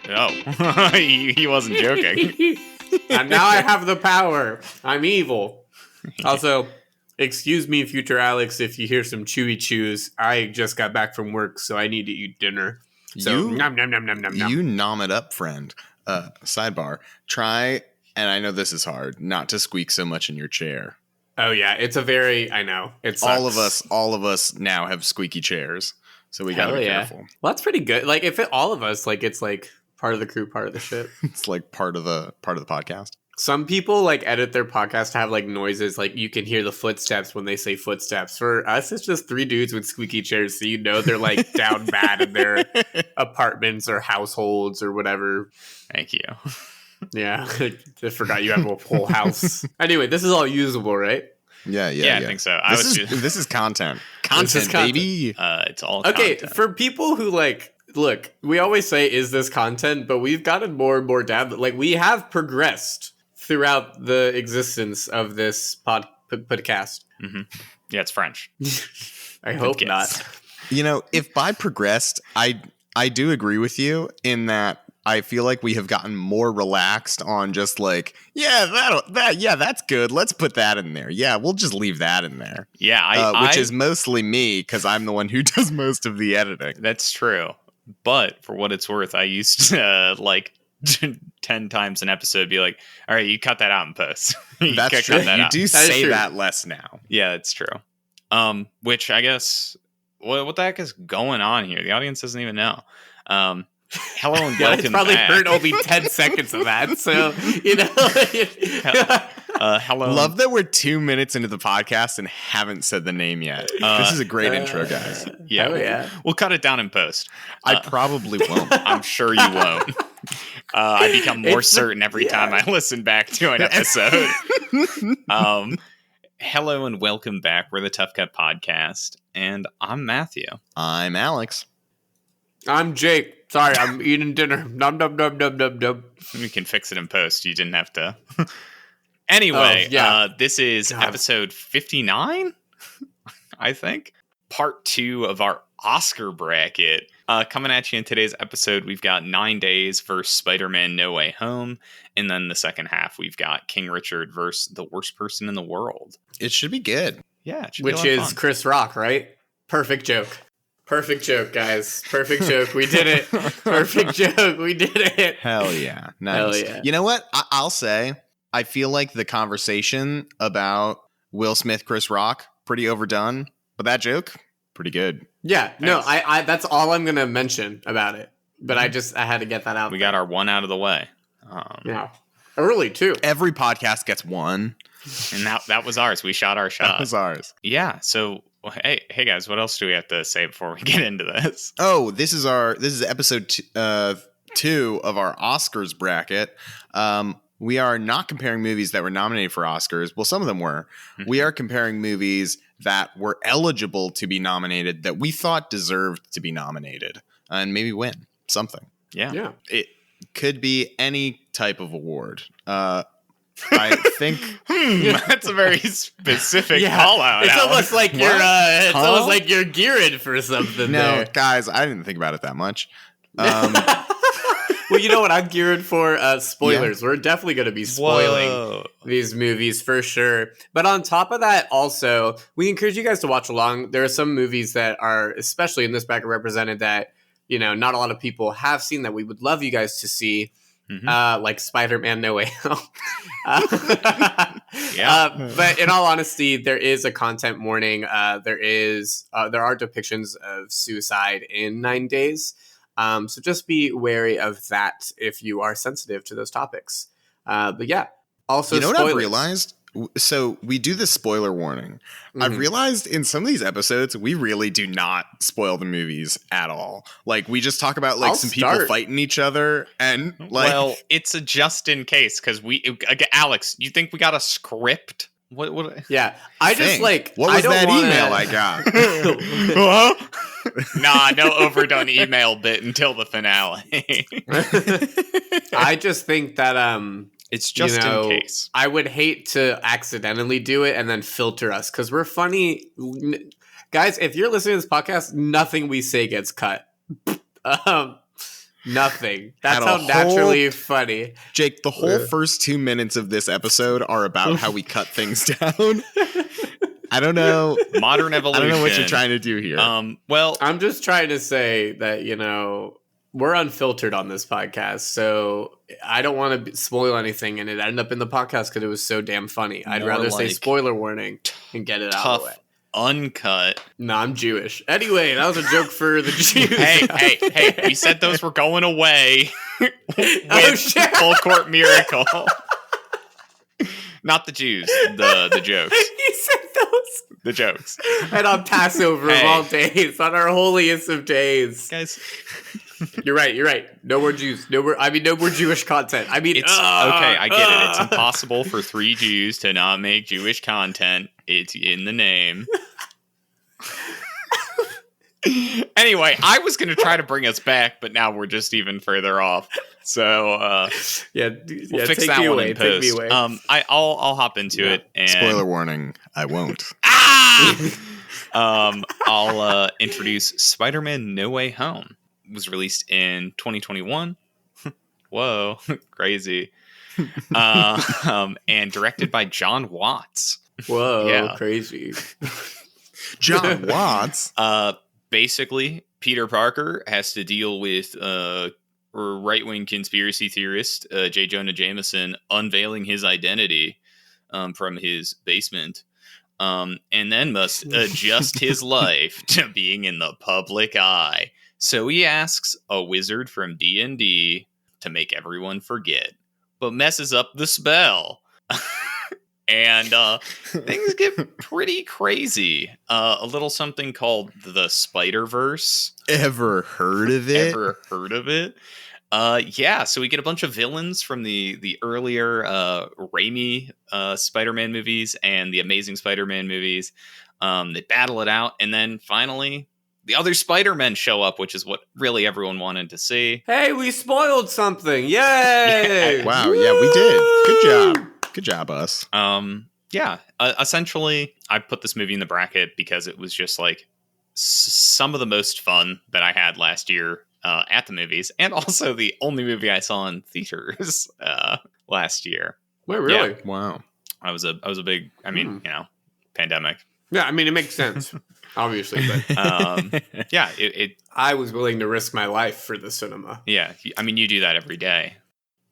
Oh, he wasn't joking. And now I have the power. I'm evil. Also, excuse me, future Alex, if you hear some chewy chews. I just got back from work, so I need to eat dinner. So, nom, nom, nom, nom, nom, nom. You nom it up, friend. Sidebar. Try, and I know this is hard, not to squeak so much in your chair. Oh, yeah. It's a very, I know. It sucks. All of us now have squeaky chairs, so we gotta be careful. Well, that's pretty good. Like, if all of us, like, it's like part of the crew, part of the shit. It's like part of the podcast. Some people like edit their podcast to have like noises, like you can hear the footsteps when they say footsteps. For us, it's just three dudes with squeaky chairs, so you know they're like down bad in their apartments or households or whatever. Thank you. Yeah, I forgot you have a whole house. Anyway, this is all usable, right? Yeah. I think so. This is content. Content, baby. It's all okay. content. For people who like, look, we always say, "Is this content?" But we've gotten more and more down. Like we have progressed throughout the existence of this podcast. Mm-hmm. Yeah, it's French. I hope not. You know, if by progressed, I do agree with you in that I feel like we have gotten more relaxed on just like, that's good. Let's put that in there. Yeah, we'll just leave that in there. Yeah, which is mostly me because I'm the one who does most of the editing. That's true. But for what it's worth, I used to like 10 times an episode be like, all right, you cut that out in post. That's true. You do say that less now. Yeah, that's true. Which I guess what the heck is going on here? The audience doesn't even know. Hello and welcome. It's probably back. heard only 10 seconds of that, so you know. Hello. Love that we're 2 minutes into the podcast and haven't said the name yet. This is a great intro, guys. Yeah, we'll cut it down in post. I probably won't. I'm sure you won't. I become more certain every time I listen back to an episode. Hello and welcome back. We're the Tough Cut Podcast, and I'm Matthew. I'm Alex. I'm Jake. Sorry, I'm eating dinner. Num num num num num num. We can fix it in post. You didn't have to. Anyway, this is episode 59, I think. Part 2 of our Oscar bracket. Coming at you in today's episode, we've got 9 Days versus Spider-Man No Way Home. And then the second half, we've got King Richard versus The Worst Person in the World. It should be good. Yeah, it should Which be a lot of is fun. Chris Rock, right? Perfect joke. Perfect joke, guys. Perfect joke. We did it. Perfect joke. We did it. Hell yeah. Nice. Hell yeah. You know what? I'll say, I feel like the conversation about Will Smith, Chris Rock, pretty overdone. But that joke, pretty good. Yeah. No, I that's all I'm going to mention about it. But I had to get that out. We got our one out of the way. Yeah. Early, too. Every podcast gets one. And that was ours. We shot our shot. That was ours. Yeah, so... Hey guys, what else do we have to say before we get into this? Oh, this is episode 2 of our Oscars bracket. We are not comparing movies that were nominated for Oscars. Well, some of them were. Mm-hmm. We are comparing movies that were eligible to be nominated that we thought deserved to be nominated and maybe win something. Yeah. It could be any type of award. I think that's a very specific call out. It's almost like almost like you're gearing for something. No, there. guys, I didn't think about it that much. Well, you know what? I'm geared for spoilers. Yeah. We're definitely going to be spoiling these movies for sure. But on top of that, also, we encourage you guys to watch along. There are some movies that are, especially in this bracket, represented that, you know, not a lot of people have seen that we would love you guys to see. Mm-hmm. Like Spider-Man No Way Home. But in all honesty, there is a content warning. There are depictions of suicide in 9 Days. So just be wary of that if you are sensitive to those topics. But yeah, also, you know spoilers. What I've realized? So we do this spoiler warning. Mm-hmm. I've realized in some of these episodes, we really do not spoil the movies at all. Like we just talk about like people fighting each other and like. Well, it's a just in case because Alex, you think we got a script? What? Yeah, I just like. What was that email I got? Nah, no overdone email bit until the finale. I just think that it's just in case. I would hate to accidentally do it and then filter us because we're funny. Guys, if you're listening to this podcast, nothing we say gets cut. Nothing. That's how naturally funny. Jake, the whole first 2 minutes of this episode are about how we cut things down. I don't know. Modern evolution. I don't know what you're trying to do here. Well, I'm just trying to say that, we're unfiltered on this podcast, so I don't want to spoil anything, and it ended up in the podcast because it was so damn funny. I'd rather say spoiler warning and get it out of the way. Uncut. No, I'm Jewish. Anyway, that was a joke for the Jews. Hey, we said those were going away with Full Court Miracle. Not the Jews, the jokes. He said those. The jokes. And on Passover of all days, on our holiest of days. Guys. You're right. No more Jews. No more Jewish content. Okay, I get it. It's impossible for 3 Jews to not make Jewish content. It's in the name. Anyway, I was going to try to bring us back, but now we're just even further off. So, we'll fix that one in post. Take me away. I'll hop into it. And spoiler warning, I won't. I'll introduce Spider-Man No Way Home. It was released in 2021. Whoa, crazy. And directed by John Watts. Whoa, crazy. John Watts? Basically, Peter Parker has to deal with right-wing conspiracy theorist J. Jonah Jameson unveiling his identity from his basement, and then must adjust his life to being in the public eye. So he asks a wizard from D&D to make everyone forget, but messes up the spell. And things get pretty crazy. A little something called the Spider-Verse. Ever heard of it? Yeah, so we get a bunch of villains from the earlier Raimi Spider-Man movies and the Amazing Spider-Man movies. They battle it out, and then finally the other Spider-Men show up, which is what really everyone wanted to see. Hey, we spoiled something. Yay! Wow, yeah, we did. Good job, us. Essentially, I put this movie in the bracket because it was just like some of the most fun that I had last year at the movies, and also the only movie I saw in theaters last year. Wait, really? Yeah. Wow. I was a big, pandemic. Yeah, I mean, it makes sense, obviously, but I was willing to risk my life for the cinema. Yeah, I mean, you do that every day.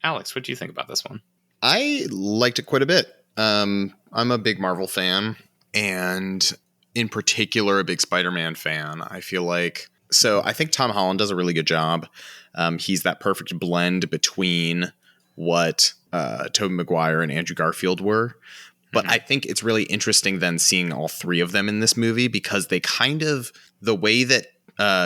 Alex, what do you think about this one? I liked it quite a bit. I'm a big Marvel fan, and in particular, a big Spider-Man fan. I think Tom Holland does a really good job. He's that perfect blend between what Tobey Maguire and Andrew Garfield were. But I think it's really interesting then seeing all 3 of them in this movie, because they kind of, the way that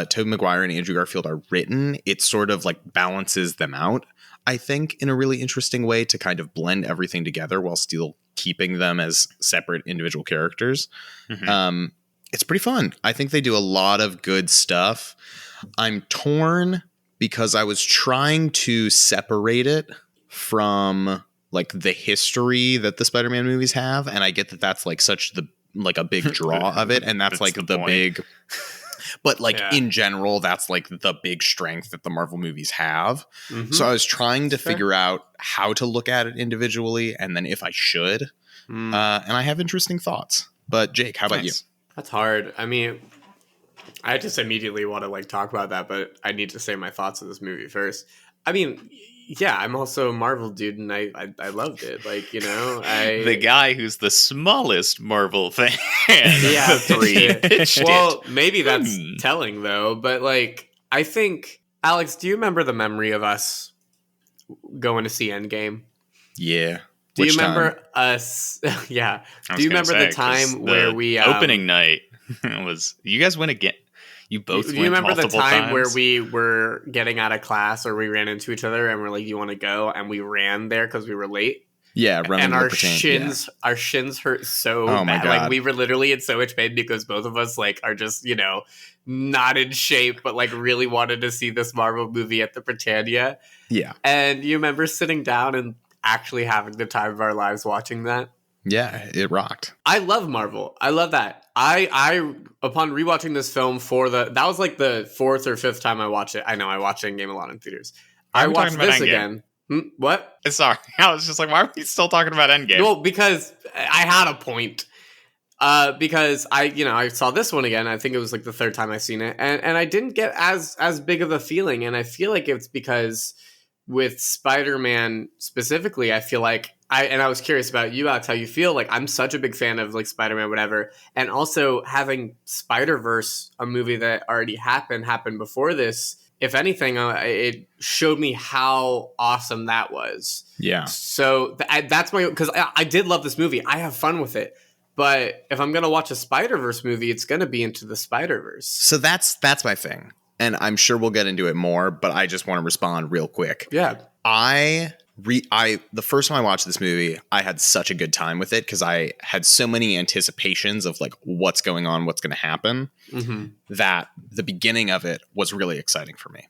Tobey Maguire and Andrew Garfield are written, it sort of like balances them out, I think, in a really interesting way to kind of blend everything together while still keeping them as separate individual characters. It's pretty fun. I think they do a lot of good stuff. I'm torn because I was trying to separate it from like the history that the Spider-Man movies have, and I get that that's like such a big draw of it, and that's like the big. But in general, that's like the big strength that the Marvel movies have. Mm-hmm. So I was trying to figure out how to look at it individually, and then if I should. And I have interesting thoughts. But Jake, how about you? That's hard. I mean, I just immediately want to talk about that, but I need to say my thoughts of this movie first. I mean, yeah, I'm also a Marvel dude, and I loved it. The guy who's the smallest Marvel fan. Yeah, well, maybe that's telling though. But I think, Alex, do you remember the memory of us going to see Endgame? Yeah. Do you remember us? Yeah. Do you remember the time where we opening night was? You guys went again. You both. Do you remember the time where we were getting out of class, or we ran into each other, and we're like, "You want to go?" And we ran there because we were late. Yeah, and our shins hurt so bad. My God. We were literally in so much pain because both of us are just not in shape, but really wanted to see this Marvel movie at the Britannia. Yeah, and you remember sitting down and actually having the time of our lives watching that? Yeah, it rocked. I love Marvel. I love that. I upon rewatching this film that was like the 4th or 5th time I watched it. I know I watched Endgame a lot in theaters. I watched this again. What? Sorry, I was just like, why are we still talking about Endgame? Well, because I had a point. Because I saw this one again. I think it was like the 3rd time I've seen it, and I didn't get as big of a feeling. And I feel like it's because with Spider-Man specifically, I feel like I was curious about you, Alex, how you feel. Like, I'm such a big fan of like Spider-Man, whatever, and also having Spider-Verse, a movie that already happened before this. If anything, it showed me how awesome that was. Yeah. So that's because I did love this movie. I have fun with it. But if I'm going to watch a Spider-Verse movie, it's going to be Into the Spider-Verse. So that's my thing. And I'm sure we'll get into it more, but I just want to respond real quick. Yeah. The first time I watched this movie, I had such a good time with it because I had so many anticipations of like what's going on, what's going to happen, that the beginning of it was really exciting for me.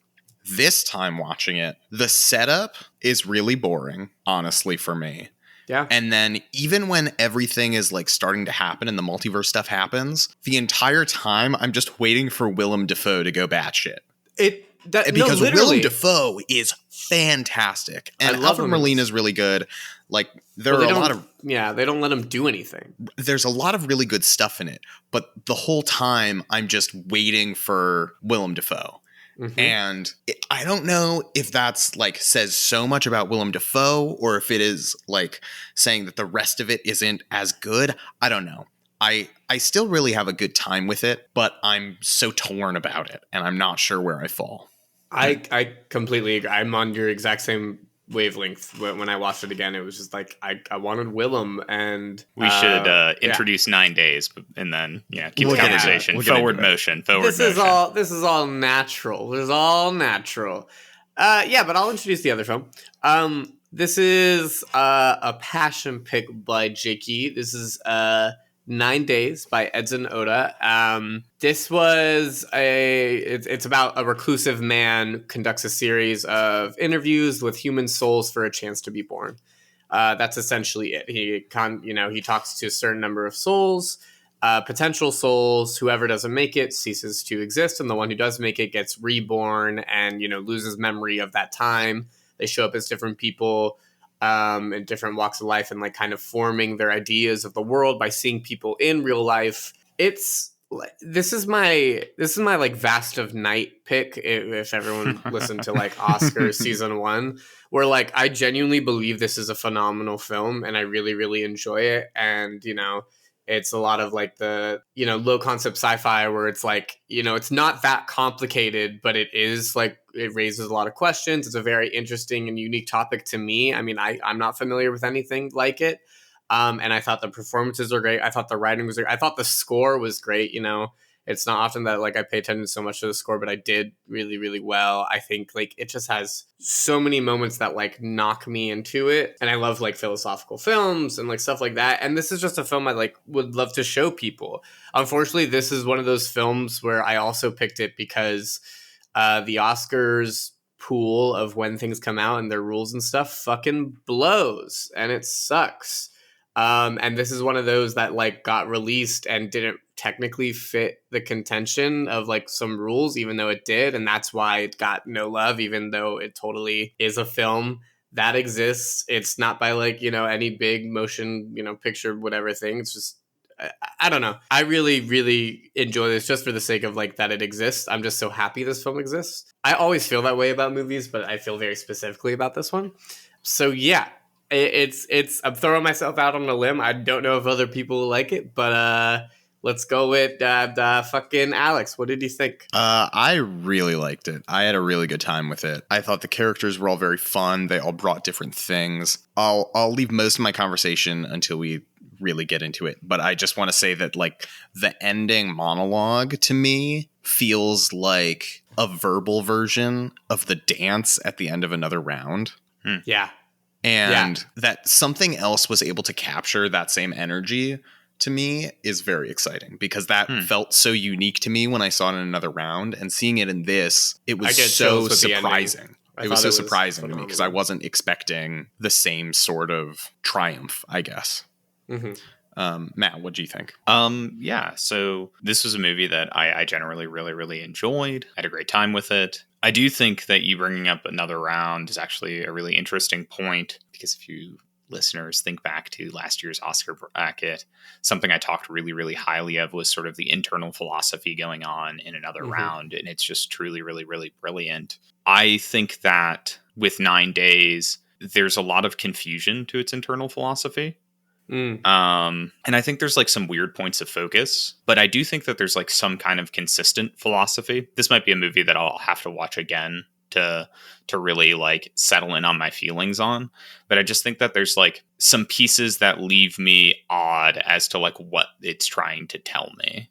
This time watching it, the setup is really boring, honestly, for me. Yeah. And then even when everything is like starting to happen and the multiverse stuff happens, the entire time I'm just waiting for Willem Dafoe to go batshit. Because Willem Dafoe is fantastic. And Alfred Molina is really good. Like they don't let him do anything. There's a lot of really good stuff in it, but the whole time I'm just waiting for Willem Dafoe. Mm-hmm. And I don't know if that's like says so much about Willem Dafoe or if it is like saying that the rest of it isn't as good. I don't know. I still really have a good time with it, but I'm so torn about it and I'm not sure where I fall. I completely agree. I'm on your exact same wavelength. When I watched it again, it was just like I wanted Willem, and we should introduce 9 days and then keep the conversation forward motion. This is all natural. This is all natural. But I'll introduce the other film. This is a passion pick by Jakey. This is 9 Days by Edson Oda. This was it's about a reclusive man conducts a series of interviews with human souls for a chance to be born. That's essentially it. He talks to a certain number of souls, potential souls. Whoever doesn't make it ceases to exist, and the one who does make it gets reborn and loses memory of that time. They show up as different people in different walks of life and like kind of forming their ideas of the world by seeing people in real life. This is my like Vast of Night pick. If everyone listened to like Oscars season 1, where like I genuinely believe this is a phenomenal film and I really, really enjoy it. And, it's a lot of like the, low concept sci-fi where it's like, it's not that complicated, but it is like, it raises a lot of questions. It's a very interesting and unique topic to me. I mean, I'm not familiar with anything like it. And I thought the performances were great. I thought the writing was great. I thought the score was great. It's not often that like I pay attention so much to the score, but I did really, really well. I think like it just has so many moments that like knock me into it. And I love like philosophical films and like stuff like that. And this is just a film I like would love to show people. Unfortunately, this is one of those films where I also picked it because the Oscars pool of when things come out and their rules and stuff fucking blows and it sucks. And this is one of those that like got released and didn't technically fit the contention of like some rules, even though it did. And that's why it got no love, even though it totally is a film that exists. It's not by like, any big motion, picture, whatever thing. It's just, I don't know. I really, really enjoy this just for the sake of like that it exists. I'm just so happy this film exists. I always feel that way about movies, but I feel very specifically about this one. So yeah. I'm throwing myself out on a limb. I don't know if other people like it, but let's go with fucking Alex. What did you think? I really liked it. I had a really good time with it. I thought the characters were all very fun. They all brought different things. I'll leave most of my conversation until we really get into it, but I just want to say that like the ending monologue to me feels like a verbal version of the dance at the end of another round. Yeah. And that something else was able to capture that same energy to me is very exciting because that felt so unique to me when I saw it in another round, and seeing it in this, it was so surprising. It was so surprising to me because I wasn't expecting the same sort of triumph, I guess. Matt, what do you think? Yeah, so this was a movie that I generally really, really enjoyed. I had a great time with it. I do think that you bringing up another round is actually a really interesting point, because if you listeners think back to last year's Oscar bracket, something I talked really, really highly of was sort of the internal philosophy going on in another round, and it's just truly, really, really brilliant. I think that with 9 days, there's a lot of confusion to its internal philosophy. And I think there's like some weird points of focus, but I do think that there's like some kind of consistent philosophy. This might be a movie that I'll have to watch again to really like settle in on my feelings on. But I just think that there's like some pieces that leave me odd as to like what it's trying to tell me.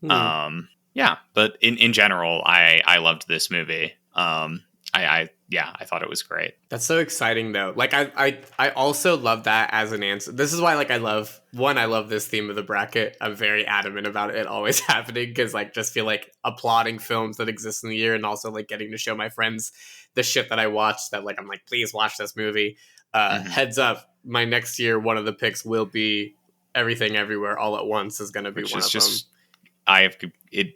Yeah, but in general, I loved this movie. I thought it was great. That's so exciting though. Like I also love that as an answer. This is why like I love this theme of the bracket. I'm very adamant about it always happening, because like just feel like applauding films that exist in the year, and also like getting to show my friends the shit that I watched, that like I'm like, please watch this movie. Heads up, my next year one of the picks will be Everything Everywhere All at Once is going to be one of them.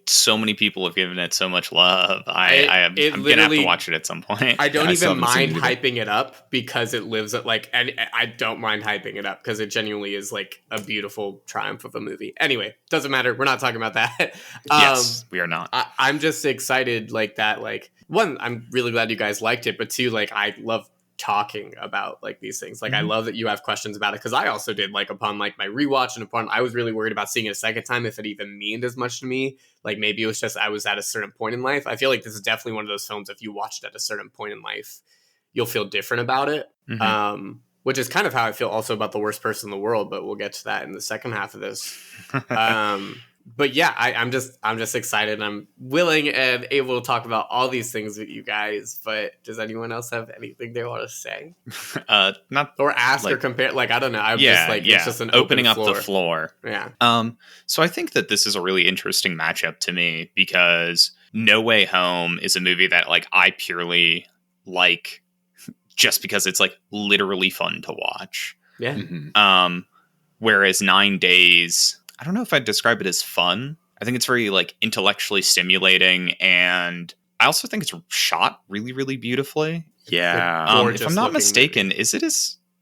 So many people have given it so much love. I'm gonna have to watch it at some point. I don't even mind hyping it up, because it lives at like, and I don't mind hyping it up because it genuinely is like a beautiful triumph of a movie. Anyway, doesn't matter. We're not talking about that. Yes, we are not. I'm just excited like that. Like, one, I'm really glad you guys liked it, but two, like I love talking about like these things. Like I love that you have questions about it, because I also did, like upon like my rewatch, and upon I was really worried about seeing it a second time if it even meaned as much to me. Like maybe it was just I was at a certain point in life. I feel like this is definitely one of those films, if you watched at a certain point in life, you'll feel different about it. Which is kind of how I feel also about The Worst Person in the World, but we'll get to that in the second half of this. But yeah, I'm just excited. I'm willing and able to talk about all these things with you guys. But does anyone else have anything they want to say? Not or ask like, or compare. Like I don't know. It's just an opening up floor. The floor. Yeah. So I think that this is a really interesting matchup to me, because No Way Home is a movie that like I purely like just because it's like literally fun to watch. Yeah. Whereas 9 Days, I don't know if I'd describe it as fun. I think it's very like intellectually stimulating, and I also think it's shot really, really beautifully. Yeah. If I'm not mistaken, movie. Is it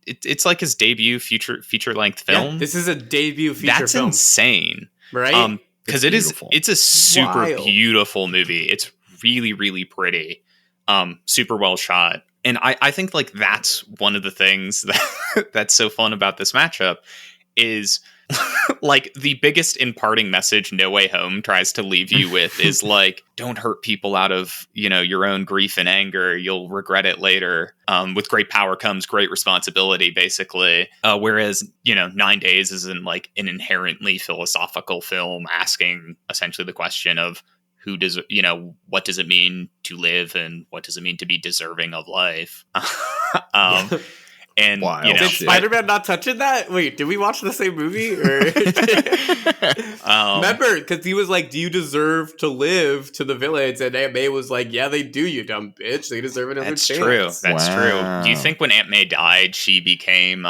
it's like his debut feature length film? Yeah, this is a debut feature film. That's insane. Right? Because it's a super beautiful movie. It's really, really pretty. Super well shot. And I think like that's one of the things that's so fun about this matchup is like the biggest imparting message No Way Home tries to leave you with is like, don't hurt people out of, your own grief and anger. You'll regret it later. With great power comes great responsibility, basically. Whereas, 9 Days isn't like an inherently philosophical film asking essentially the question of what does it mean to live and what does it mean to be deserving of life? And did Spider-Man not touching that? Wait, did we watch the same movie? Or remember, because he was like, "Do you deserve to live?" to the villains, and Aunt May was like, "Yeah, they do. You dumb bitch. They deserve another chance." That's true. Do you think when Aunt May died, she became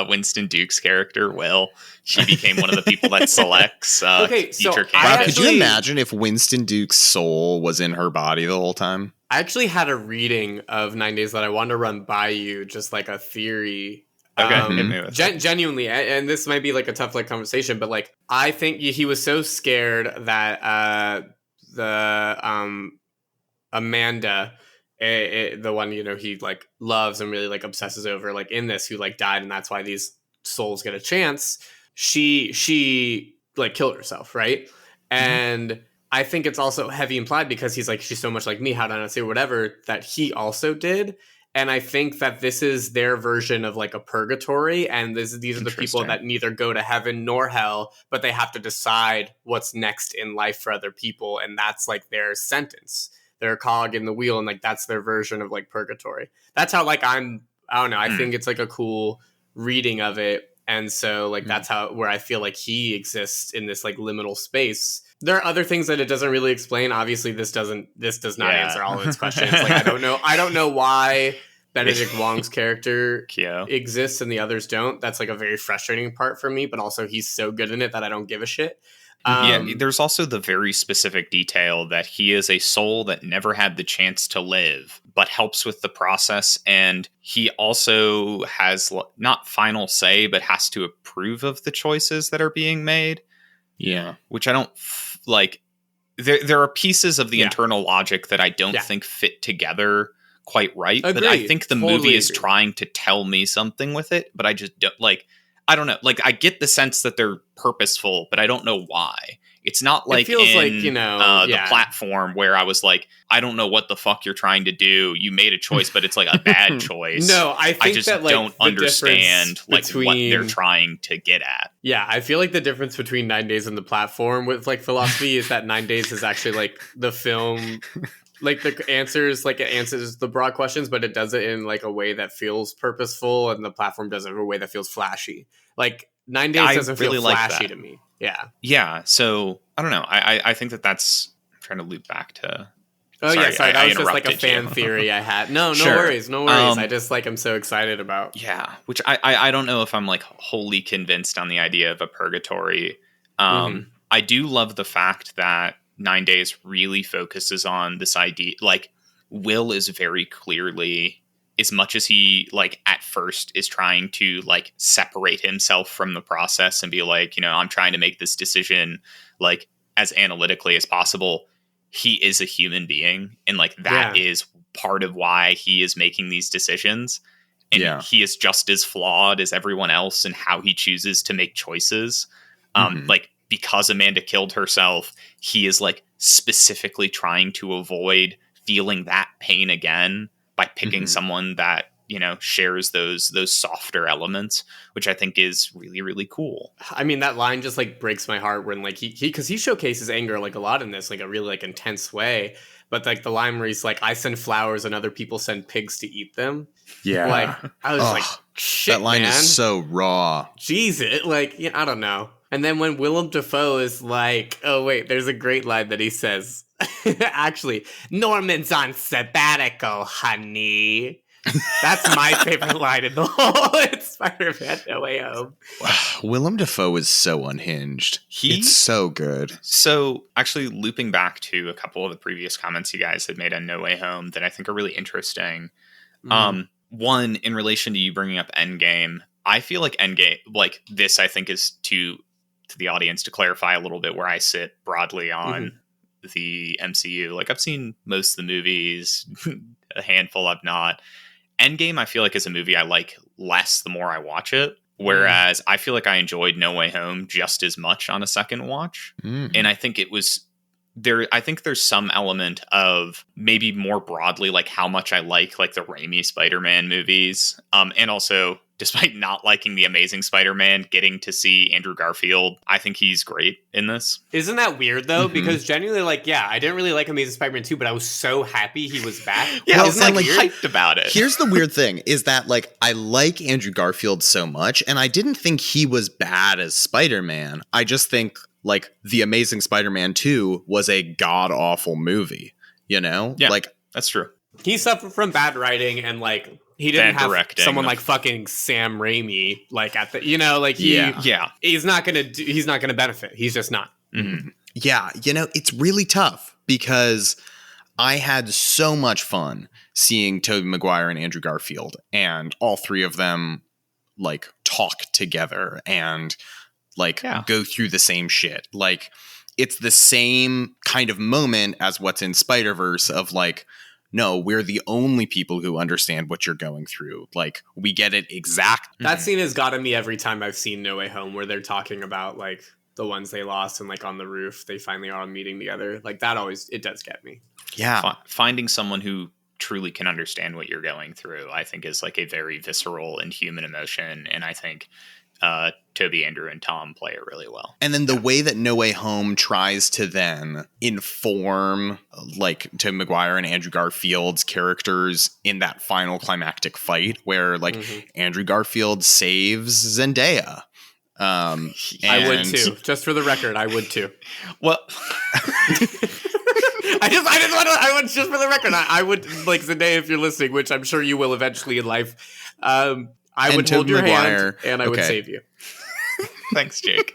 Winston Duke's character? Will she became one of the people that selects future candidates? Could you imagine if Winston Duke's soul was in her body the whole time? I actually had a reading of 9 Days that I wanted to run by you, just like a theory. Okay. Genuinely, and this might be like a tough like conversation, but like I think he was so scared that the Amanda, the one he like loves and really like obsesses over, like in this, who like died, and that's why these souls get a chance. She like killed herself, right? And I think it's also heavy implied because he's like, she's so much like me, how did I not say whatever, that he also did. And I think that this is their version of like a purgatory. And these are the people that neither go to heaven nor hell, but they have to decide what's next in life for other people. And that's like their sentence, their cog in the wheel. And like, that's their version of like purgatory. That's how like I don't know. I think it's like a cool reading of it. And so like, that's where I feel like he exists in this like liminal space. There are other things that it doesn't really explain. Obviously, this does not answer all of its questions. Like I don't know why Benedict Wong's character exists and the others don't. That's like a very frustrating part for me, but also he's so good in it that I don't give a shit. There's also the very specific detail that he is a soul that never had the chance to live, but helps with the process. And he also has not final say, but has to approve of the choices that are being made. Yeah. Which I don't like. There are pieces of the internal logic that I don't think fit together quite right. Agreed. But I think the movie is trying to tell me something with it, but I just don't I don't know. Like, I get the sense that they're purposeful, but I don't know why. It's not like it feels like, the platform where I was like, I don't know what the fuck you're trying to do. You made a choice, but it's like a bad choice. No, I think I just that, don't understand what they're trying to get at. Yeah, I feel like the difference between 9 Days and the platform with like philosophy is that 9 Days is actually like the film. Like it answers the broad questions, but it does it in like a way that feels purposeful, and the platform does it in a way that feels flashy. Like 9 Days doesn't feel flashy to me. Yeah. So I don't know. I think that's I'm trying to loop back to. Oh, sorry, that was just like a fan theory I had. No worries. I just I'm so excited about. Yeah, which I don't know if I'm like wholly convinced on the idea of a purgatory. I do love the fact that 9 Days really focuses on this idea. Like, Will is very clearly, as much as he like at first is trying to like separate himself from the process and be like, I'm trying to make this decision like as analytically as possible. He is a human being, and like that is part of why he is making these decisions. And he is just as flawed as everyone else in how he chooses to make choices. Like, because Amanda killed herself, he is like specifically trying to avoid feeling that pain again by picking someone that, shares those softer elements, which I think is really, really cool. I mean, that line just like breaks my heart when like because he showcases anger like a lot in this, like a really like intense way. But like the line where he's like, I send flowers and other people send pigs to eat them. Yeah. Like, I was like, shit, that line is so raw. Jesus. Like, I don't know. And then when Willem Dafoe is like, oh, wait, there's a great line that he says. Actually, Norman's on sabbatical, honey. That's my favorite line in the whole Spider-Man No Way Home. Willem Dafoe is so unhinged. It's so good. So, actually, looping back to a couple of the previous comments you guys had made on No Way Home that I think are really interesting. One, in relation to you bringing up Endgame, I feel like Endgame, like this, I think is to the audience to clarify a little bit where I sit broadly on the MCU. Like, I've seen most of the movies, a handful I've not. Endgame, I feel like, is a movie I like less the more I watch it. Whereas I feel like I enjoyed No Way Home just as much on a second watch. And I think it was there. I think there's some element of maybe more broadly, like how much I like the Raimi Spider-Man movies. And also, despite not liking The Amazing Spider-Man, getting to see Andrew Garfield, I think he's great in this. Isn't that weird, though? Because genuinely, I didn't really like Amazing Spider-Man 2, but I was so happy he was back. I was hyped about it. Here's the weird thing, is that, I like Andrew Garfield so much, and I didn't think he was bad as Spider-Man. I just think, The Amazing Spider-Man 2 was a god-awful movie, Yeah, that's true. He suffered from bad writing and, he didn't have someone like fucking Sam Raimi, at the, he's not gonna benefit. He's just not. Yeah. It's really tough because I had so much fun seeing Tobey Maguire and Andrew Garfield, and all three of them talk together and go through the same shit. It's the same kind of moment as what's in Spider-Verse of no, we're the only people who understand what you're going through. We get it exact. That scene has gotten me every time I've seen No Way Home, where they're talking about the ones they lost and on the roof they finally are all meeting together. That always, it does get me. Yeah. Finding someone who truly can understand what you're going through, I think, is a very visceral and human emotion. And I think Toby, Andrew, and Tom play it really well. And then the way that No Way Home tries to then inform Tobey Maguire and Andrew Garfield's characters in that final climactic fight where Andrew Garfield saves Zendaya. I would too. Just for the record, I would too. Well, I would just for the record, I would like Zendaya if you're listening, which I'm sure you will eventually in life. I would hold your hand and I would save you. Thanks, Jake.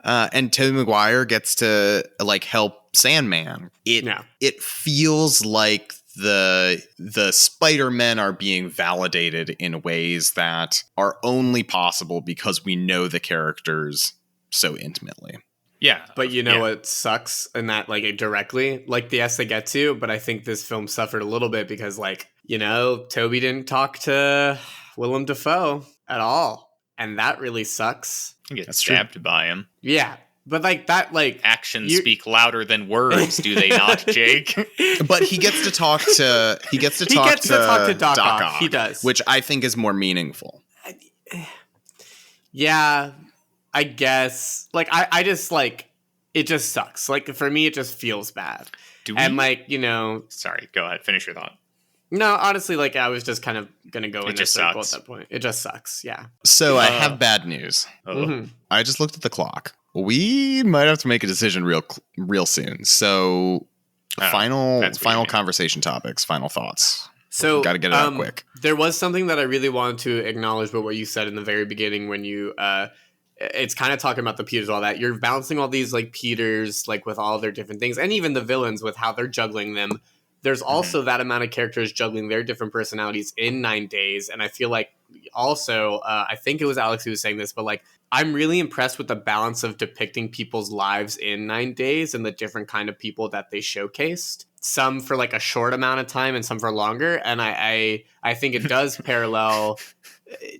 And Tobey Maguire gets to like help Sandman. It feels like the Spider-Men are being validated in ways that are only possible because we know the characters so intimately. Yeah. But you know what sucks in that, like, directly? Like, yes, they get to, but I think this film suffered a little bit because, like, you know, Toby didn't talk to Willem Dafoe at all. And that really sucks. You get stabbed by him. Yeah. But, like, that, like... Actions speak louder than words, do they not, Jake? But he gets to talk to... He gets to talk to Doc Ock. He does. Which I think is more meaningful. Yeah... I guess, like, I just, like, it just sucks. Like, for me, it just feels bad. And, like, you know... Sorry, go ahead. Finish your thought. No, honestly, like, I was just kind of going to go in a circle sucks. at that point. It just sucks, yeah. So, I have bad news. I just looked at the clock. We might have to make a decision real soon. So, final conversation topics, final thoughts. So, got to get it out quick. There was something that I really wanted to acknowledge about what you said in the very beginning when you... it's kind of talking about the Peters, all that. You're balancing all these, like, Peters, like, with all their different things, and even the villains with how they're juggling them. There's also that amount of characters juggling their different personalities in 9 days, and I feel like also, I think it was Alex who was saying this, but, like, I'm really impressed with the balance of depicting people's lives in 9 days and the different kind of people that they showcased. Some for, like, a short amount of time and some for longer, and I think it does parallel...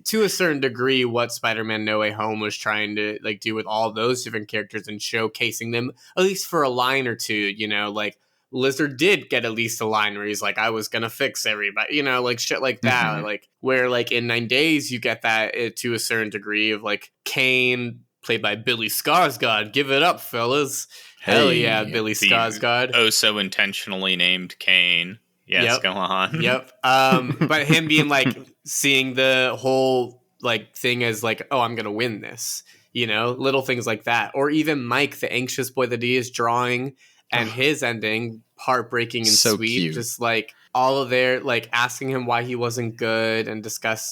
to a certain degree what Spider-Man No Way Home was trying to, like, do with all those different characters and showcasing them at least for a line or two, you know, like Lizard did get at least a line where he's like, I was gonna fix everybody, you know, like shit like that. Like where, like, in 9 days you get that to a certain degree of, like, Kane played by Billy Skarsgård. Give it up, fellas. Hell yeah, Billy Skarsgård. Oh, so intentionally named Kane. Yes, go on. Yep. But him being like, seeing the whole, like, thing as like, oh, I'm going to win this, you know, little things like that. Or even Mike, the anxious boy that he is drawing, and his ending, heartbreaking and so sweet. Cute. Just like all of their, like, asking him why he wasn't good and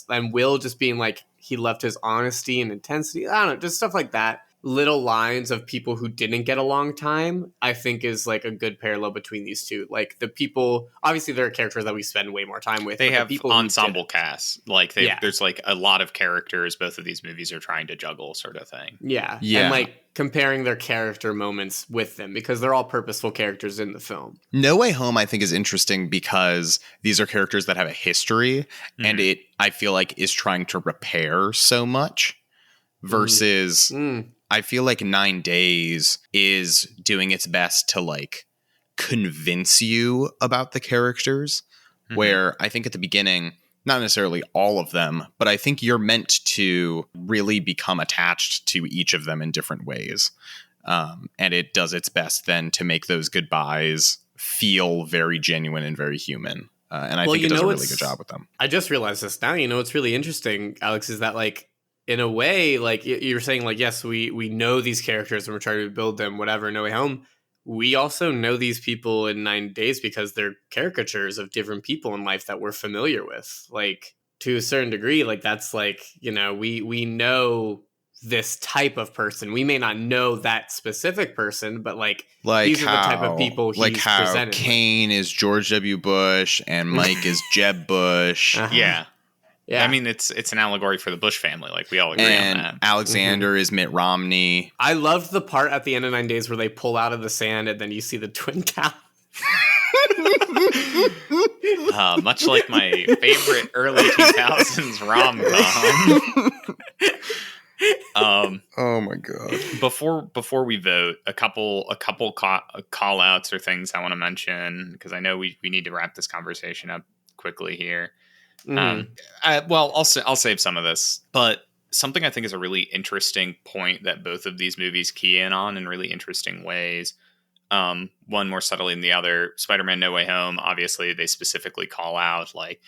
and Will just being like, he left his honesty and intensity. I don't know, just stuff like that. Little lines of people who didn't get a long time, I think is, like, a good parallel between these two. Like, the people, obviously there are characters that we spend way more time with. They have ensemble casts. Like, there's, like, a lot of characters both of these movies are trying to juggle, sort of thing. Yeah. And, like, comparing their character moments with them, because they're all purposeful characters in the film. No Way Home, I think, is interesting because these are characters that have a history, and it, I feel like, is trying to repair so much versus... I feel like 9 days is doing its best to, like, convince you about the characters, where I think at the beginning, not necessarily all of them, but I think you're meant to really become attached to each of them in different ways. And it does its best then to make those goodbyes feel very genuine and very human. And I think it does a really good job with them. I just realized this now. You know, what's really interesting, Alex, is that, like, in a way, like, you're saying, like, yes, we know these characters and we're trying to build them, whatever, No Way Home. We also know these people in 9 days because they're caricatures of different people in life that we're familiar with. Like, to a certain degree, like, that's, like, you know, we know this type of person. We may not know that specific person, but, like these are the type of people he's presented. Kane is George W. Bush and Mike is Jeb Bush. Yeah, I mean, it's an allegory for the Bush family. Like, we all agree on that. Alexander is Mitt Romney. I loved the part at the end of 9 days where they pull out of the sand and then you see the twin towers. Much like my favorite early 2000s rom-com. Oh my god! Before we vote, a couple call outs or things I want to mention, because I know we need to wrap this conversation up quickly here. I'll save some of this, but something I think is a really interesting point that both of these movies key in on in really interesting ways. One more subtly than the other. Spider-Man No Way Home, obviously, they specifically call out, like,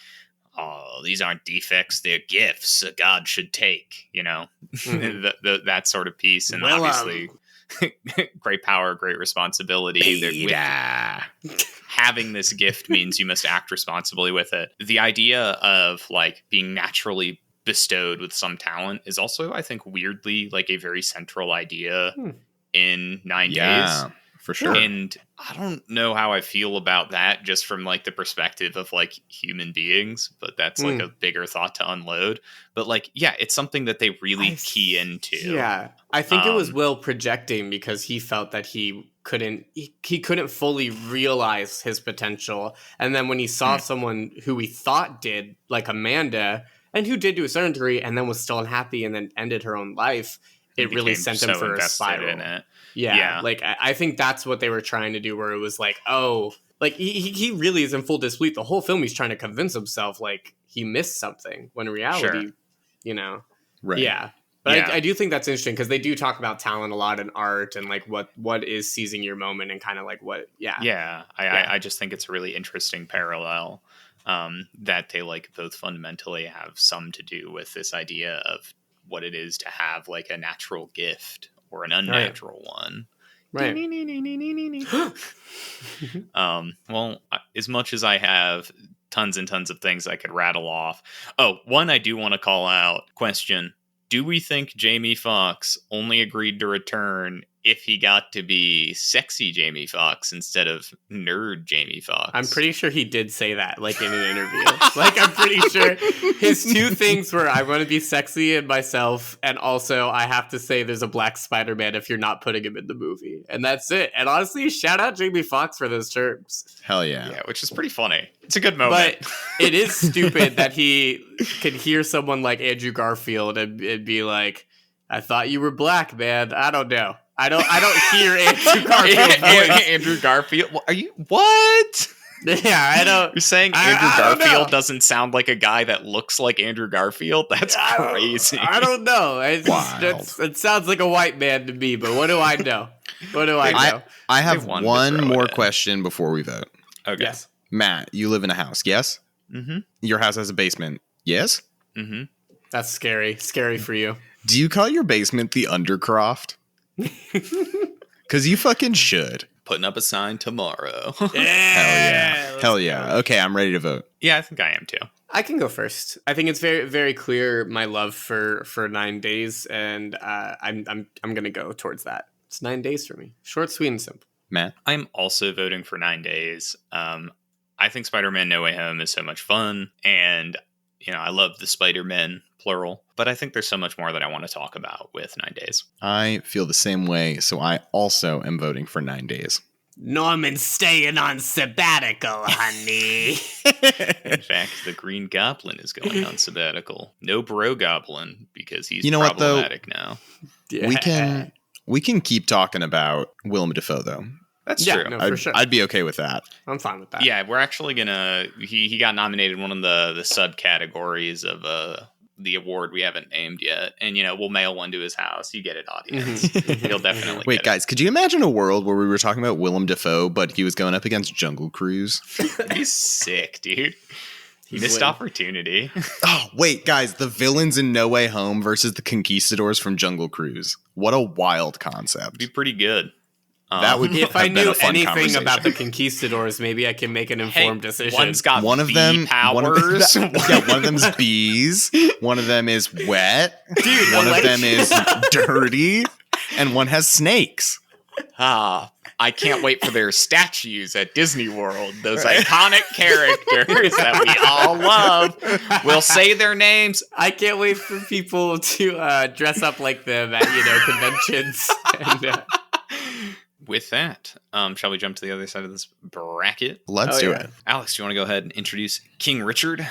oh, these aren't defects, they're gifts a God should take, you know, that sort of piece. And obviously, great power, great responsibility. Having this gift means you must act responsibly with it. The idea of like being naturally bestowed with some talent is also, I think, weirdly like a very central idea in 9 Days. For sure. And I don't know how I feel about that just from like the perspective of like human beings, but that's like a bigger thought to unload. But like, yeah, it's something that they really key into. Yeah. I think it was Will projecting because he felt that he couldn't fully realize his potential. And then when he saw someone who he thought did, like Amanda, and who did to a certain degree and then was still unhappy and then ended her own life, it really sent him for a spiral in it. Yeah, like I think that's what they were trying to do, where it was like, oh, like he really is in full disbelief. The whole film, he's trying to convince himself like he missed something, when in reality, you know, right? Yeah, but I do think that's interesting because they do talk about talent a lot in art and like what is seizing your moment and kind of like what, I just think it's a really interesting parallel that they like both fundamentally have some to do with this idea of what it is to have like a natural gift or an unnatural one. Right. Well, as much as I have tons and tons of things I could rattle off. Oh, one I do want to call out. Question. Do we think Jamie Foxx only agreed to return if he got to be sexy Jamie Foxx instead of nerd Jamie Foxx? I'm pretty sure he did say that, like in an interview. Like, I'm pretty sure his two things were, I want to be sexy in myself, and also I have to say there's a black Spider-Man if you're not putting him in the movie. And that's it. And honestly, shout out Jamie Foxx for those terms. Hell yeah. Yeah, which is pretty funny. It's a good moment. But it is stupid that he could hear someone like Andrew Garfield and be like, I thought you were black, man. I don't know. I don't hear Andrew Garfield. Andrew Garfield? Are you what? Yeah, I don't. You're saying Andrew Garfield doesn't sound like a guy that looks like Andrew Garfield? That's crazy. I don't know. It sounds like a white man to me, but what do I know? What do I know? I have one more question before we vote. Okay. Yes. Matt, you live in a house, yes? Mm-hmm. Your house has a basement, yes? Mm-hmm. That's scary. Scary for you. Do you call your basement the Undercroft? Because you fucking should. Putting up a sign tomorrow. Yeah. Hell yeah. Okay, I'm ready to vote. Yeah, I think I am too. I can go first. I think it's very, very clear my love for 9 days, and I'm gonna go towards that. It's 9 days for me. Short, sweet, and simple. Matt? I'm also voting for 9 days. I think Spider-Man No Way Home is so much fun, and I love the Spider-Men, plural, but I think there's so much more that I want to talk about with 9 days. I feel the same way, so I also am voting for 9 days. Norman's staying on sabbatical, honey. In fact, the Green Goblin is going on sabbatical. No Bro Goblin, because he's problematic now. Yeah. We can keep talking about Willem Dafoe, though. That's true. No, for sure. I'd be okay with that. I'm fine with that. Yeah, we're actually gonna. He got nominated in one of the subcategories of the award we haven't named yet, and we'll mail one to his house. You get it, audience. He'll definitely. Wait, guys, could you imagine a world where we were talking about Willem Dafoe, but he was going up against Jungle Cruise? He's sick, dude. Missed opportunity. Oh, wait, guys, the villains in No Way Home versus the conquistadors from Jungle Cruise. What a wild concept. Be pretty good. That would if I knew anything about the conquistadors, maybe I can make an informed decision. One's got one of them powers. One of them's bees. One of them is wet. Dude, one of them is dirty, and one has snakes. I can't wait for their statues at Disney World. Those iconic characters that we all love. We'll say their names. I can't wait for people to dress up like them at conventions. And, with that, shall we jump to the other side of this bracket? Let's do it. Alex, do you want to go ahead and introduce King Richard?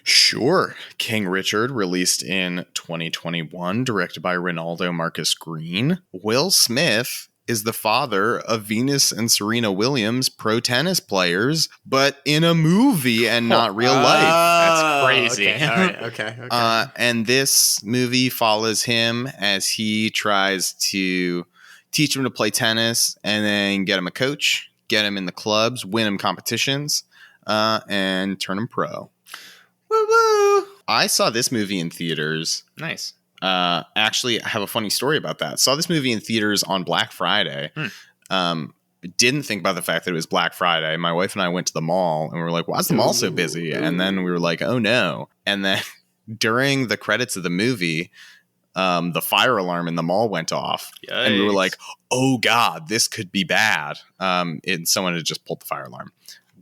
Sure. King Richard, released in 2021, directed by Ronaldo Marcus Green. Will Smith is the father of Venus and Serena Williams, pro tennis players, but in a movie and not real life. That's crazy. Okay. All right. Okay. And this movie follows him as he tries to teach him to play tennis and then get him a coach, get him in the clubs, win him competitions, and turn him pro. Woo woo! I saw this movie in theaters. Nice. Actually, I have a funny story about that. Saw this movie in theaters on Black Friday. Didn't think about the fact that it was Black Friday. My wife and I went to the mall and we were like, why is the mall so busy? And then we were like, oh no. And then during the credits of the movie, the fire alarm in the mall went off. Yikes. And we were like, oh God, this could be bad. And someone had just pulled the fire alarm.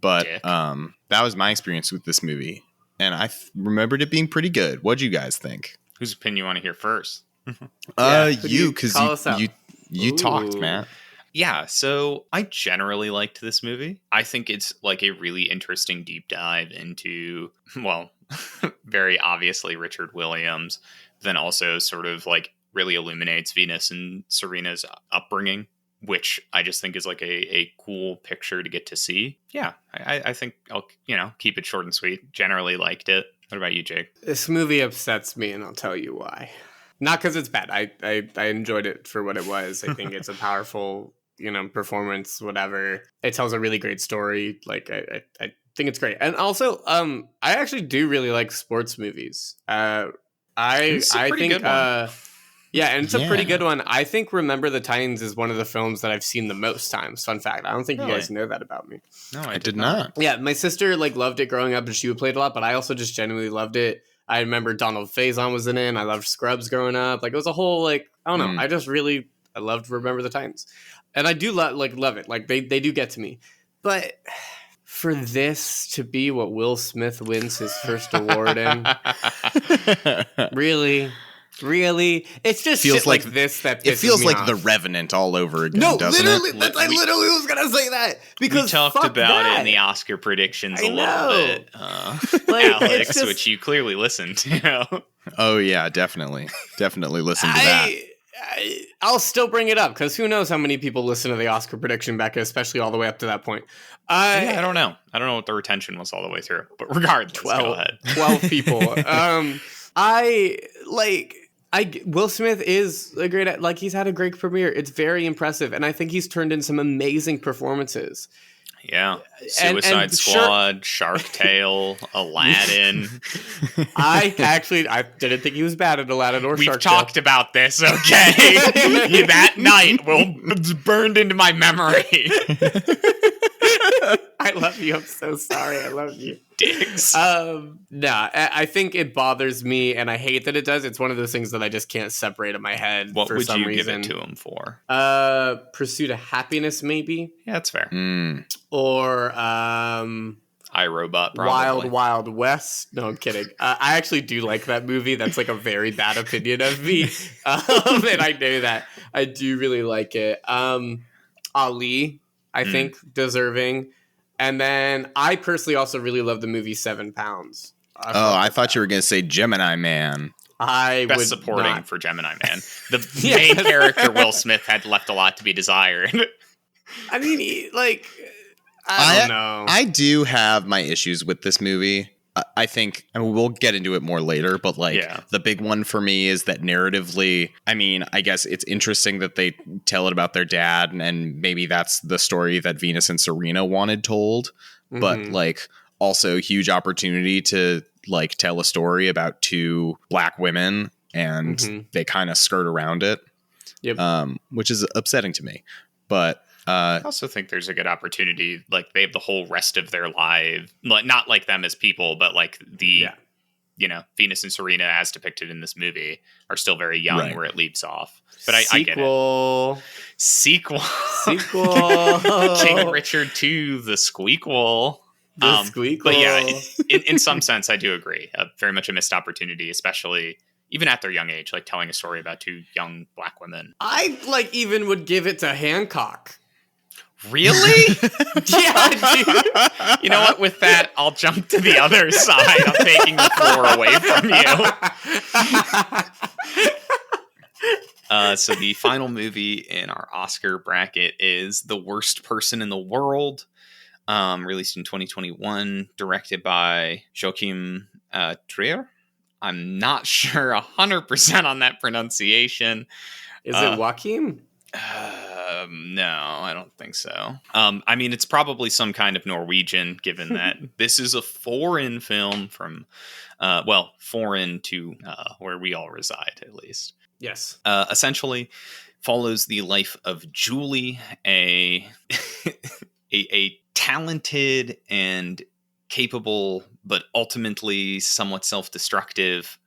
But that was my experience with this movie. And I remembered it being pretty good. What'd you guys think? Whose opinion you want to hear first? You, because you talked, Matt. Yeah, so I generally liked this movie. I think it's like a really interesting deep dive into, well, very obviously Richard Williams, then also sort of like really illuminates Venus and Serena's upbringing, which I just think is like a cool picture to get to see. Yeah, I think I'll, keep it short and sweet. Generally liked it. What about you, Jake? This movie upsets me, and I'll tell you why. Not because it's bad. I enjoyed it for what it was. I think it's a powerful, performance, whatever. It tells a really great story. Like, I think it's great. And also, I actually do really like sports movies. I think, yeah, and it's a pretty good one. I think Remember the Titans is one of the films that I've seen the most times. Fun fact. I don't think you guys know that about me. No, I did not. Yeah, my sister loved it growing up and she would play it a lot, but I also just genuinely loved it. I remember Donald Faison was in it. And I loved Scrubs growing up. It was a whole, I don't know. I loved Remember the Titans. And I do love it. They do get to me. But for this to be what Will Smith wins his first award in, really? It's just feels like this that it feels like off. The Revenant all over again. No, doesn't literally, it? I literally was gonna say that because we talked about it in the Oscar predictions a little bit, Alex, just, which you clearly listened to. Oh yeah, definitely listen to that. I'll still bring it up because who knows how many people listen to the Oscar prediction, Becca, especially all the way up to that point. I don't know. I don't know what the retention was all the way through, but regardless, go ahead. 12 people. Will Smith is a great, he's had a great premiere. It's very impressive. And I think he's turned in some amazing performances. Yeah. Suicide Squad, Shark Tale, Aladdin. I didn't think he was bad at Aladdin or Shark Tale. We've talked about this, okay? That night it's burned into my memory. I love you. I'm so sorry. I love you. Dicks. I think it bothers me, and I hate that it does. It's one of those things that I just can't separate in my head. What for would some you reason. give it to him for? Pursuit of Happiness, maybe. Yeah, that's fair. Or iRobot, probably. Wild West. No, I'm kidding. I actually do like that movie. That's a very bad opinion of me, and I know that. I do really like it. Ali, I think, deserving. And then I personally also really love the movie 7 Pounds. I thought you were going to say Gemini Man. Best supporting for Gemini Man. The main character, Will Smith, had left a lot to be desired. I mean, I don't know. I do have my issues with this movie. I think, we'll get into it more later, but the big one for me is that narratively, I guess it's interesting that they tell it about their dad, and maybe that's the story that Venus and Serena wanted told, but also huge opportunity to tell a story about two Black women, and they kind of skirt around it, which is upsetting to me. But I also think there's a good opportunity. They have the whole rest of their life, not like them as people, but Venus and Serena as depicted in this movie are still very young where it leaps off. But I get it. Sequel. King Richard 2, the Squeakquel. But yeah, in some sense, I do agree. Very much a missed opportunity, especially even at their young age, telling a story about two young Black women. I even would give it to Hancock. Really? Yeah, dude. You know what? With that, I'll jump to the other side. I'm taking the floor away from you. So the final movie in our Oscar bracket is The Worst Person in the World, released in 2021, directed by Joachim Trier. I'm not sure 100% on that pronunciation. Is it Joachim? No, I don't think so. I mean, it's probably some kind of Norwegian, given that this is a foreign film from, foreign to where we all reside, at least. Yes. Essentially, follows the life of Julie, a talented and capable, but ultimately somewhat self-destructive,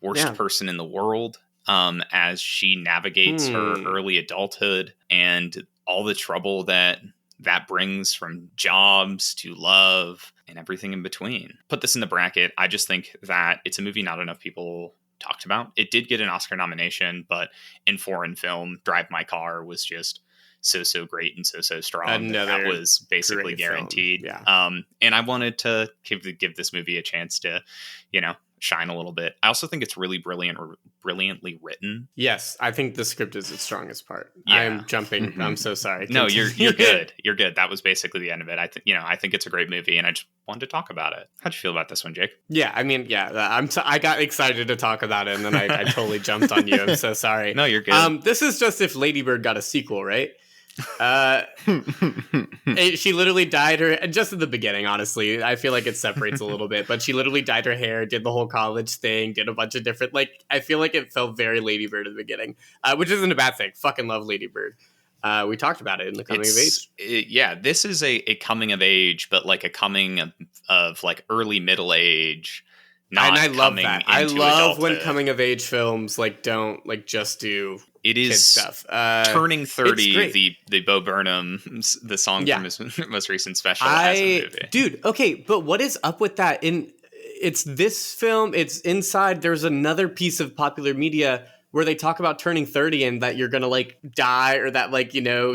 worst person in the world. As she navigates her early adulthood and all the trouble that brings, from jobs to love and everything in between. Put this in the bracket. I just think that it's a movie not enough people talked about. It did get an Oscar nomination, but in foreign film, Drive My Car was just so great and so strong. That was basically guaranteed. Yeah. And I wanted to give this movie a chance to, shine a little bit. I also think it's really brilliantly written. Yes, I think the script is its strongest part. Yeah. I'm jumping. Mm-hmm. I'm so sorry. No, you're good. You're good. That was basically the end of it. I think it's a great movie, and I just wanted to talk about it. How'd you feel about this one, Jake? Yeah, I mean, I got excited to talk about it, and then I totally jumped on you. I'm so sorry. No, you're good. This is just if Lady Bird got a sequel, right? She literally dyed her, and just at the beginning, honestly, I feel like it separates a little bit, but she literally dyed her hair, did the whole college thing, did a bunch of different, I feel like it felt very Lady Bird at the beginning, which isn't a bad thing. Fucking love Lady Bird. We talked about it in the coming of age. This is a coming of age, but like a coming of like early middle age. And I love that. I love when coming of age films don't just do it is stuff. Turning 30, the Bo Burnham, the song from his most recent special as a movie. Dude, okay, but what is up with that? It's this film, it's inside, there's another piece of popular media where they talk about turning 30 and that you're gonna die, or that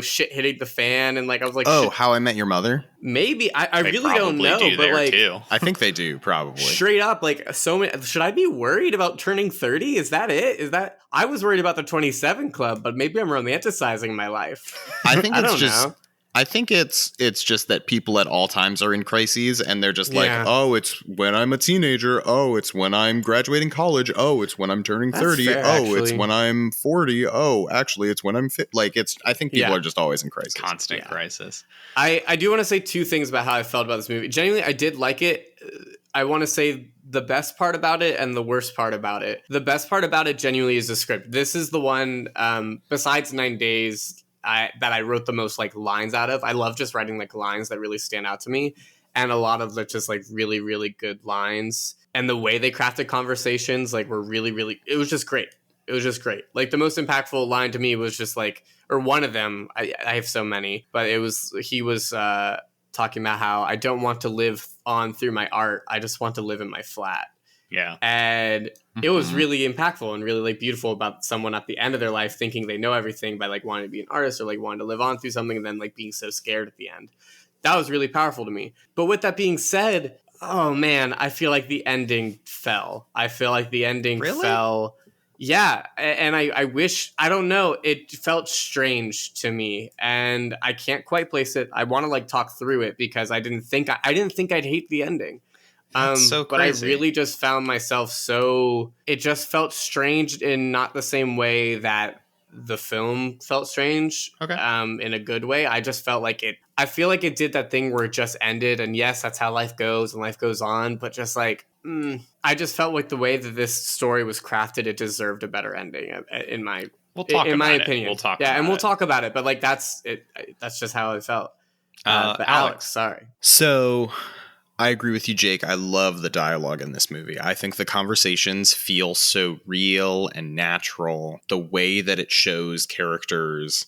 shit hitting the fan, and I was like, oh, How I Met Your Mother? Maybe I really don't know, but too. I think they do probably. Straight up, so many. Should I be worried about turning 30? Is that it? Is that I was worried about the 27 Club, but maybe I'm romanticizing my life. I think it's know. I think it's just that people at all times are in crises, and they're just oh, it's when I'm a teenager. Oh, it's when I'm graduating college. Oh, it's when I'm turning 30. Fair, oh, actually. It's when I'm 40. Oh, actually, it's when I'm fit. I think people are just always in crisis. Constant crisis. I do want to say two things about how I felt about this movie. Genuinely, I did like it. I want to say the best part about it and the worst part about it. The best part about it genuinely is the script. This is the one, besides 9 Days, that I wrote the most lines out of. I love just writing lines that really stand out to me, and a lot of just really, really good lines, and the way they crafted conversations were really, really, it was just great. It was just great. The most impactful line to me was just or one of them, I have so many, but he was talking about how I don't want to live on through my art. I just want to live in my flat. Yeah. And it was really impactful and really beautiful about someone at the end of their life thinking they know everything by wanting to be an artist, or wanting to live on through something, and then being so scared at the end. That was really powerful to me. But with that being said, oh man, I feel like the ending fell. Fell. Yeah. And I wish, I don't know, it felt strange to me, and I can't quite place it. I want to talk through it, because I didn't think I'd hate the ending. So but I really just found myself it just felt strange in not the same way that the film felt strange. Okay. In a good way. I just felt I feel like it did that thing where it just ended, and yes, that's how life goes and life goes on, but just I just felt the way that this story was crafted, it deserved a better ending in my opinion. We'll talk and we'll it. talk about it, but that's it. That's just how it felt. But Alex, sorry. So I agree with you, Jake. I love the dialogue in this movie. I think the conversations feel so real and natural. The way that it shows characters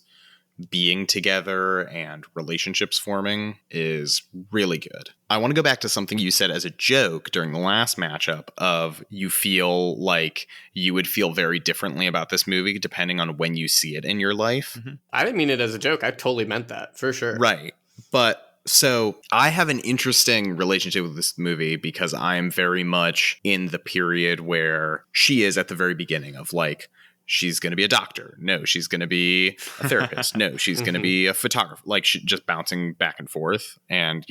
being together and relationships forming is really good. I want to go back to something you said as a joke during the last matchup of you feel like you would feel very differently about this movie depending on when you see it in your life. Mm-hmm. I didn't mean it as a joke. I totally meant that, for sure. Right. But so I have an interesting relationship with this movie because I'm very much in the period where she is at the very beginning of she's going to be a doctor. No, she's going to be a therapist. No, she's going to be a photographer. Just bouncing back and forth and,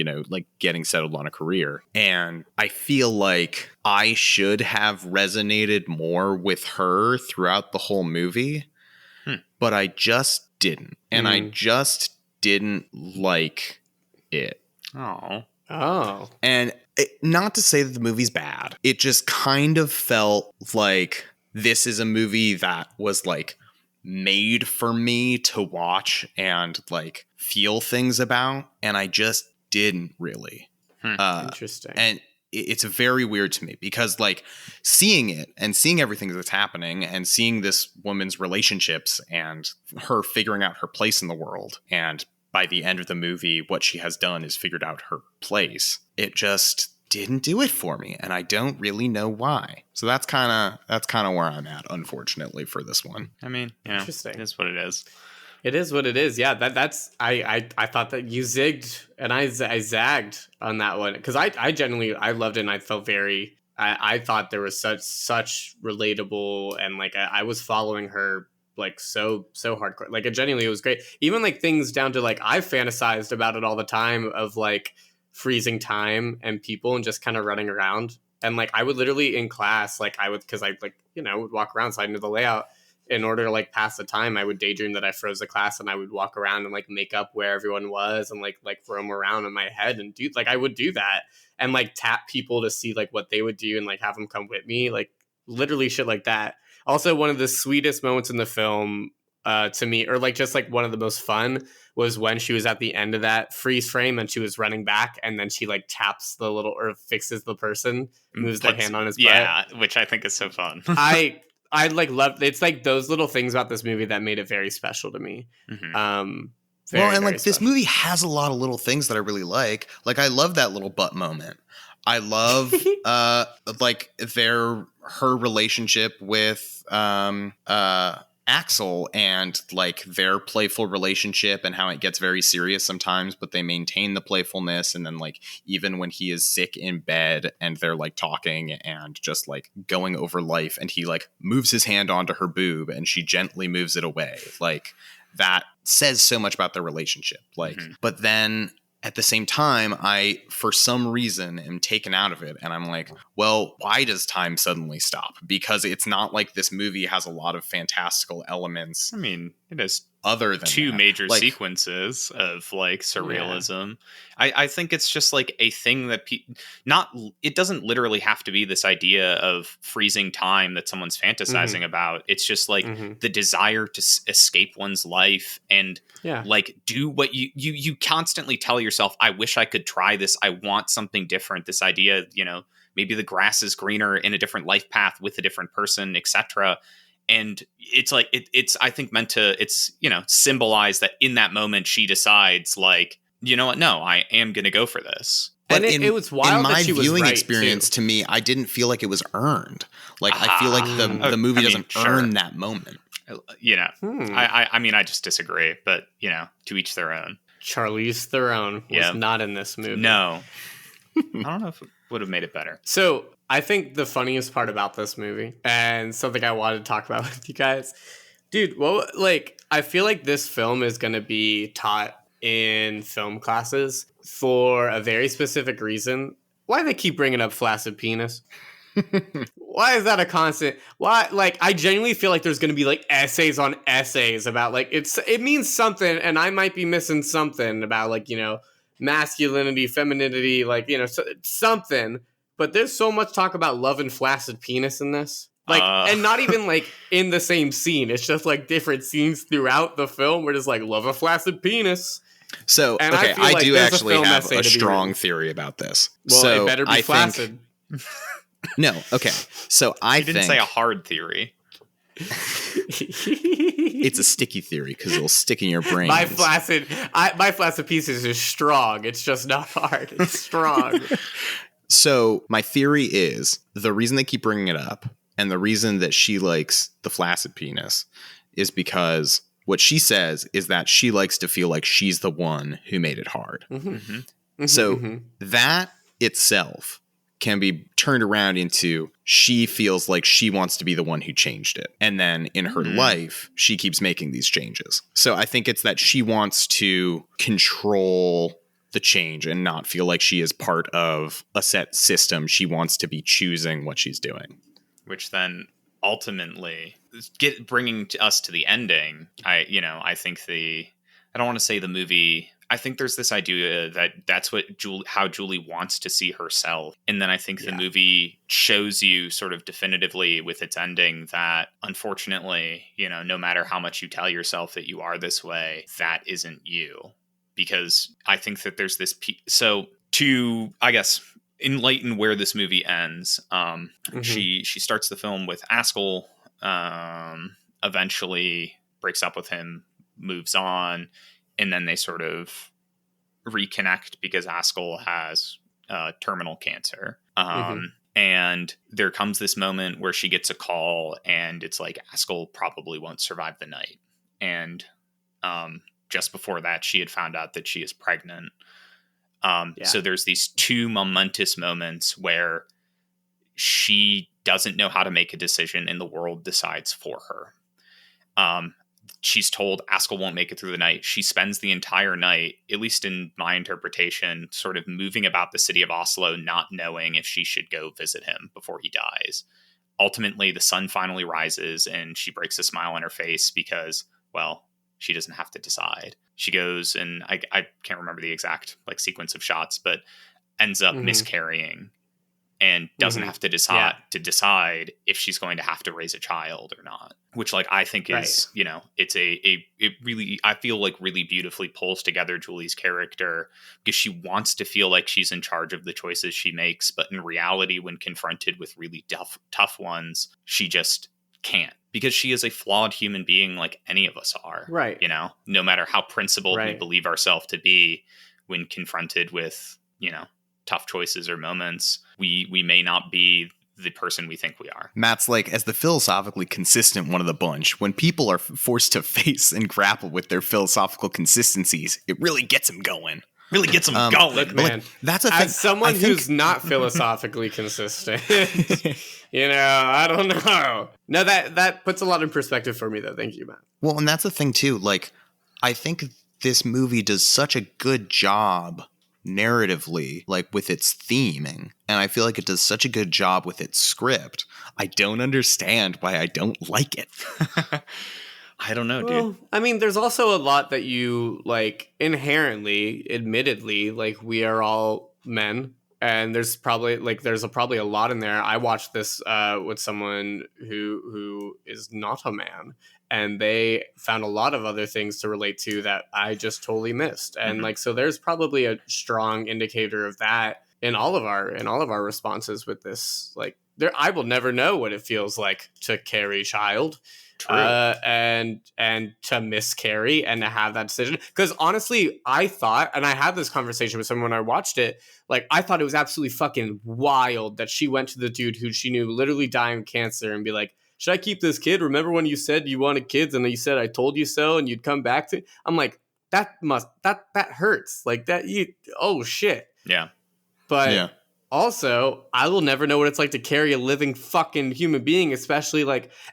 getting settled on a career. And I feel like I should have resonated more with her throughout the whole movie, but I just didn't. And I just didn't like it. Oh. And not to say that the movie's bad. It just kind of felt like this is a movie that was like made for me to watch and like feel things about. And I just didn't really. Interesting. And it's very weird to me because like seeing it and seeing everything that's happening and seeing this woman's relationships and her figuring out her place in the world, and by the end of the movie what she has done is figured out her place, it just didn't do it for me, and I don't really know why. So that's kind of where I'm at, unfortunately, for this one. I mean, interesting. It is what it is. It is what it is. Yeah, that's I thought that you zigged and I zagged on that one because I genuinely loved it, and I felt I thought there was such relatable, and like I was following her like so hardcore. Like it was great. Even like things down to like I fantasized about it all the time of like freezing time and people and just kind of running around, and like I would literally in class like I would, because I like would walk around so I knew the layout. In order to like pass the time, I would daydream that I froze the class, and I would walk around and like make up where everyone was and like roam around in my head and do like I would do that and like tap people to see like what they would do and like have them come with me, like literally shit like that. Also, one of the sweetest moments in the film to me, or like just like one of the most fun, was when she was at the end of that freeze frame and she was running back, and then she like taps the little or fixes the person, moves their hand on his butt. Yeah, which I think is so fun. I like loved it's like those little things about this movie that made it very special to me. Mm-hmm. This movie has a lot of little things that I really like. Like I love that little butt moment. I love like her relationship with Axel and like their playful relationship and how it gets very serious sometimes, but they maintain the playfulness. And then like even when he is sick in bed and they're like talking and just like going over life, and he like moves his hand onto her boob and she gently moves it away, like that says so much about their relationship. Like, but then at the same time, I, for some reason, am taken out of it. And I'm like, well, why does time suddenly stop? Because it's not like this movie has a lot of fantastical elements. I mean, it has other than two that. major like, sequences of like surrealism. Yeah. I think it's just like a thing that it doesn't literally have to be this idea of freezing time that someone's fantasizing about. It's just like the desire to escape one's life and like do what you constantly tell yourself, I wish I could try this. I want something different. This idea, maybe the grass is greener in a different life path with a different person, etc. And it's like it's I think meant to symbolize that in that moment she decides like, you know what, no, I am gonna go for this. But it was wild. In my that she was viewing right experience, too. to me, I didn't feel like it was earned. Like I feel like the movie doesn't earn that moment. I mean, I just disagree, but to each their own. Charlize Theron was not in this movie. No, I don't know if it would have made it better. So I think the funniest part about this movie, and something I wanted to talk about with you guys, dude, I feel like this film is going to be taught in film classes for a very specific reason. Why do they keep bringing up flaccid penis? Why is that a constant? Why? Like, I genuinely feel like there's going to be like essays on essays about like it means something, and I might be missing something about like masculinity, femininity, like something. But there's so much talk about love and flaccid penis in this. Like, and not even like in the same scene. It's just like different scenes throughout the film where there's like love a flaccid penis. So, and okay, I do actually have a strong theory about this. Well, so it better be flaccid. No, okay. So I didn't say a hard theory. It's a sticky theory because it'll stick in your brain. My flaccid pieces is strong. It's just not hard. It's strong. So my theory is the reason they keep bringing it up and the reason that she likes the flaccid penis is because what she says is that she likes to feel like she's the one who made it hard. So that itself can be turned around into she feels like she wants to be the one who changed it. And then in her life, she keeps making these changes. So I think it's that she wants to control the change and not feel like she is part of a set system. She wants to be choosing what she's doing. Which then ultimately bringing us to the ending, I think I don't want to say the movie. I think there's this idea that that's how Julie wants to see herself. And then I think the movie shows you sort of definitively with its ending that unfortunately, no matter how much you tell yourself that you are this way, that isn't you. Because I think that there's this so to, I guess, enlighten where this movie ends, she starts the film with Askell, eventually breaks up with him, moves on, and then they sort of reconnect because Askell has terminal cancer. And there comes this moment where she gets a call and it's like Askell probably won't survive the night. And just before that, she had found out that she is pregnant. So there's these two momentous moments where she doesn't know how to make a decision and the world decides for her. She's told Askell won't make it through the night. She spends the entire night, at least in my interpretation, sort of moving about the city of Oslo, not knowing if she should go visit him before he dies. Ultimately, the sun finally rises and she breaks a smile on her face because, well, she doesn't have to decide. She goes and I can't remember the exact sequence of shots, but ends up miscarrying and doesn't have to decide if she's going to have to raise a child or not, which I think is, it's it really, I feel like really beautifully pulls together Julie's character because she wants to feel like she's in charge of the choices she makes. But in reality, when confronted with really tough ones, she just can't, because she is a flawed human being like any of us are. Right. No matter how principled we believe ourselves to be, when confronted with, tough choices or moments, we may not be the person we think we are. Matt's as the philosophically consistent one of the bunch, when people are forced to face and grapple with their philosophical consistencies, it really gets them going. Really gets them going. Look, man, that's a thing. As someone who's not philosophically consistent, I don't know. No, that puts a lot in perspective for me, though. Thank you, Matt. Well, and that's the thing, too. I think this movie does such a good job narratively, with its theming, and I feel like it does such a good job with its script. I don't understand why I don't like it. I don't know, dude. I mean, there's also a lot that you inherently, admittedly, we are all men, and there's probably probably a lot in there. I watched this with someone who is not a man, and they found a lot of other things to relate to that I just totally missed. And so there's probably a strong indicator of that in all of our responses with this. I will never know what it feels like to carry a child. True. And to miscarry and to have that decision. Because honestly, I thought, and I had this conversation with someone when I watched it, I thought it was absolutely fucking wild that she went to the dude who she knew literally dying of cancer and be like, should I keep this kid? Remember when you said you wanted kids and you said I told you so and you'd come back to it? I'm like, that hurts. Oh shit. Yeah. But yeah. Also, I will never know what it's like to carry a living fucking human being, especially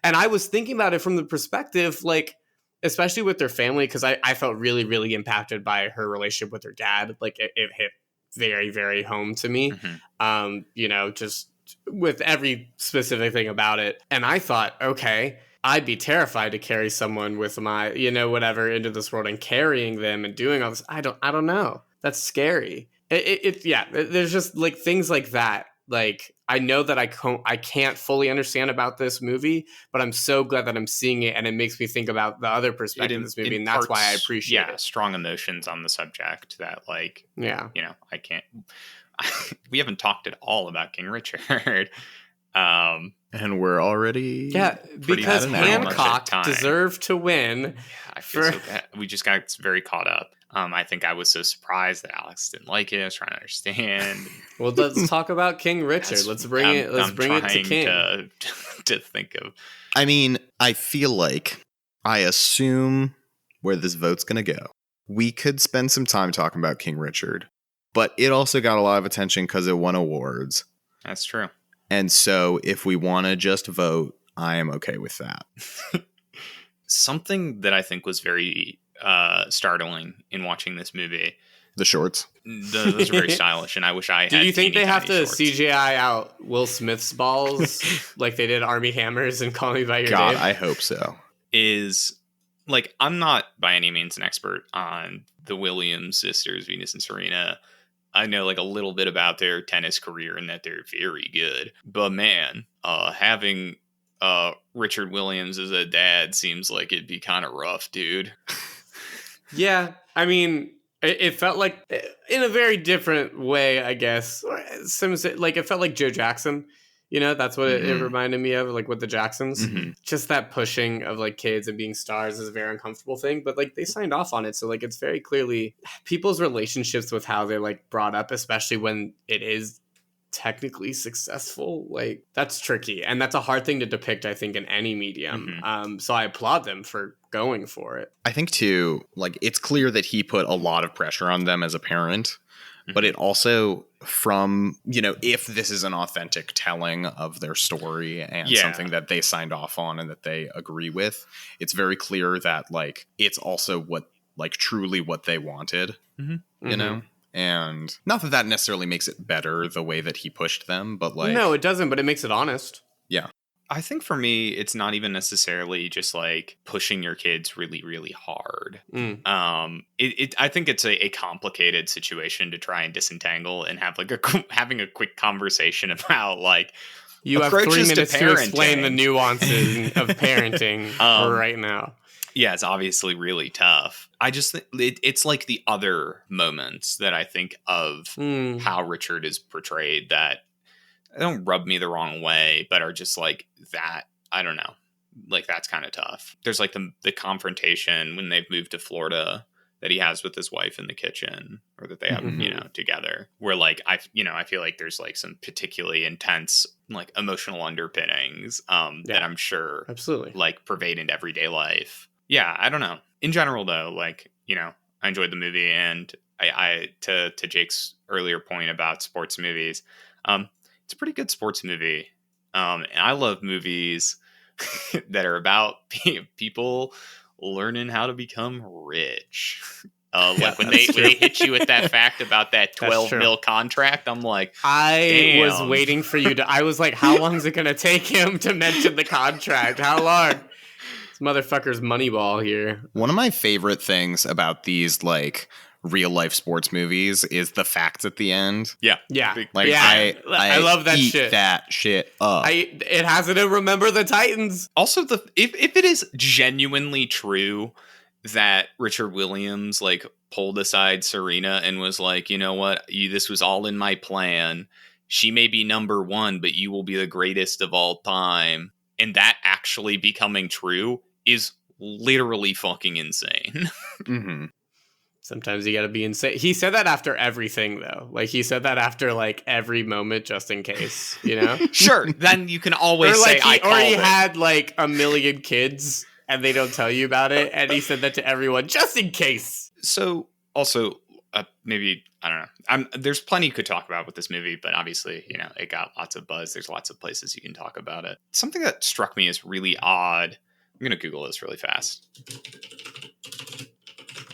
and I was thinking about it from the perspective, especially with their family, because I felt really, really impacted by her relationship with her dad. It hit very, very home to me, just with every specific thing about it. And I thought, okay, I'd be terrified to carry someone with my, whatever into this world and carrying them and doing all this. I don't know. That's scary. There's just things like that. I know that I can't fully understand about this movie, but I'm so glad that I'm seeing it, and it makes me think about the other perspective of this movie, and that's why I appreciate it. Strong emotions on the subject that I can't. We haven't talked at all about King Richard. And we're already because Hancock deserved to win. Yeah, I feel so bad. We just got very caught up. I think I was so surprised that Alex didn't like it. I was trying to understand. Well, let's talk about King Richard. Let's bring it to King. To think of. I mean, I feel like I assume where this vote's going to go. We could spend some time talking about King Richard, but it also got a lot of attention because it won awards. That's true. And so if we want to just vote, I am okay with that. Something that I think was very startling in watching this movie The shorts. Those are very stylish, and I wish I had. Do you think they have to shorts. CGI out Will Smith's balls like they did Armie Hammer's and Call Me by Your God, Name? I hope so. I'm not by any means an expert on the Williams sisters, Venus and Serena. I know like a little bit about their tennis career and that they're very good. But man, having Richard Williams as a dad seems like it'd be kind of rough, dude. Yeah, I mean, it felt like, in a very different way, I guess. Like, it felt like Joe Jackson. You know, that's what it reminded me of, like, with the Jacksons. Mm-hmm. Just that pushing of, like, kids and being stars is a very uncomfortable thing. But, like, they signed off on it. So, like, it's very clearly people's relationships with how they're, like, brought up, especially when it is technically successful. Like, that's tricky. And that's a hard thing to depict, I think, in any medium. So I applaud them for going for it. I think, too, like, it's clear that he put a lot of pressure on them as a parent. But it also, from, you know, if this is an authentic telling of their story and something that they signed off on and that they agree with, it's very clear that, like, it's also what, like, truly what they wanted, you know? And not that necessarily makes it better the way that he pushed them, but, like... No, it doesn't, but it makes it honest. Yeah. I think for me, it's not even necessarily just like pushing your kids really, really hard. I think it's a complicated situation to try and disentangle and have like having a quick conversation about like you have 3 minutes to explain the nuances of parenting right now. Yeah, it's obviously really tough. I just think it's like the other moments that I think of how Richard is portrayed that don't rub me the wrong way, but are just like that. I don't know. Like, that's kind of tough. There's like the confrontation when they've moved to Florida that he has with his wife in the kitchen, or that they have, you know, together, where like, I feel like there's like some particularly intense, like emotional underpinnings that I'm sure absolutely like pervade into everyday life. Yeah. I don't know. In general though, like, you know, I enjoyed the movie, and I to Jake's earlier point about sports movies, it's a pretty good sports movie. And I love movies that are about people learning how to become rich. Like when they hit you with that fact about that 12 mil contract, I'm like, I was waiting for you to, I was like, how long is it going to take him to mention the contract? How long? This motherfucker's Moneyball here. One of my favorite things about these, like, real life sports movies is the facts at the end. Yeah. Like, yeah. I love that eat shit. that shit up. It has to remember the Titans. Also, if it is genuinely true that Richard Williams like pulled aside Serena and was like, you know what, this was all in my plan. She may be number 1, but you will be the greatest of all time. And that actually becoming true is literally fucking insane. Sometimes you gotta be insane. He said that after everything, though. Like, he said that after, like, every moment, just in case, you know? Sure, then you can always say, or he had, like, 1 million kids, and they don't tell you about it, and he said that to everyone, just in case. So, also, maybe, I don't know. There's plenty you could talk about with this movie, but obviously, you know, it got lots of buzz. There's lots of places you can talk about it. Something that struck me as really odd, I'm going to Google this really fast.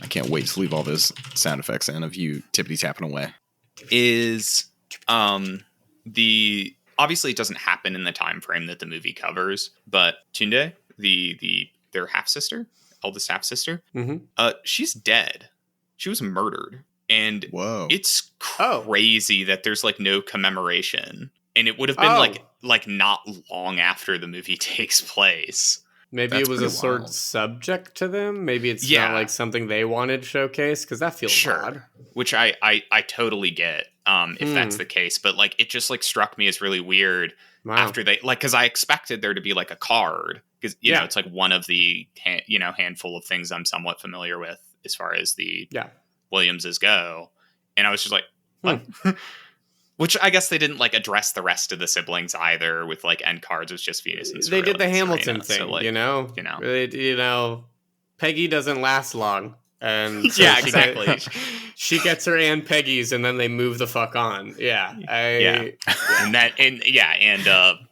I can't wait to leave all those sound effects in of you tippity tapping away. Is obviously it doesn't happen in the time frame that the movie covers, but Tunde, their half sister, eldest half sister, she's dead. She was murdered, and it's crazy that there's like no commemoration, and it would have been like not long after the movie takes place. Maybe it was a sort of subject to them. Maybe it's not like something they wanted showcased, because that feels odd. Which I totally get if that's the case. But like, it just like struck me as really weird after they like, because I expected there to be like a card, because you know it's like one of the handful of things I'm somewhat familiar with as far as the Williamses go, and I was just like, what? Which I guess they didn't like address the rest of the siblings either with like end cards. It was just Venus and Serena. They did the Hamilton thing, so, like, you know, Peggy doesn't last long, and so exactly. She gets her and Peggy's, and then they move the fuck on.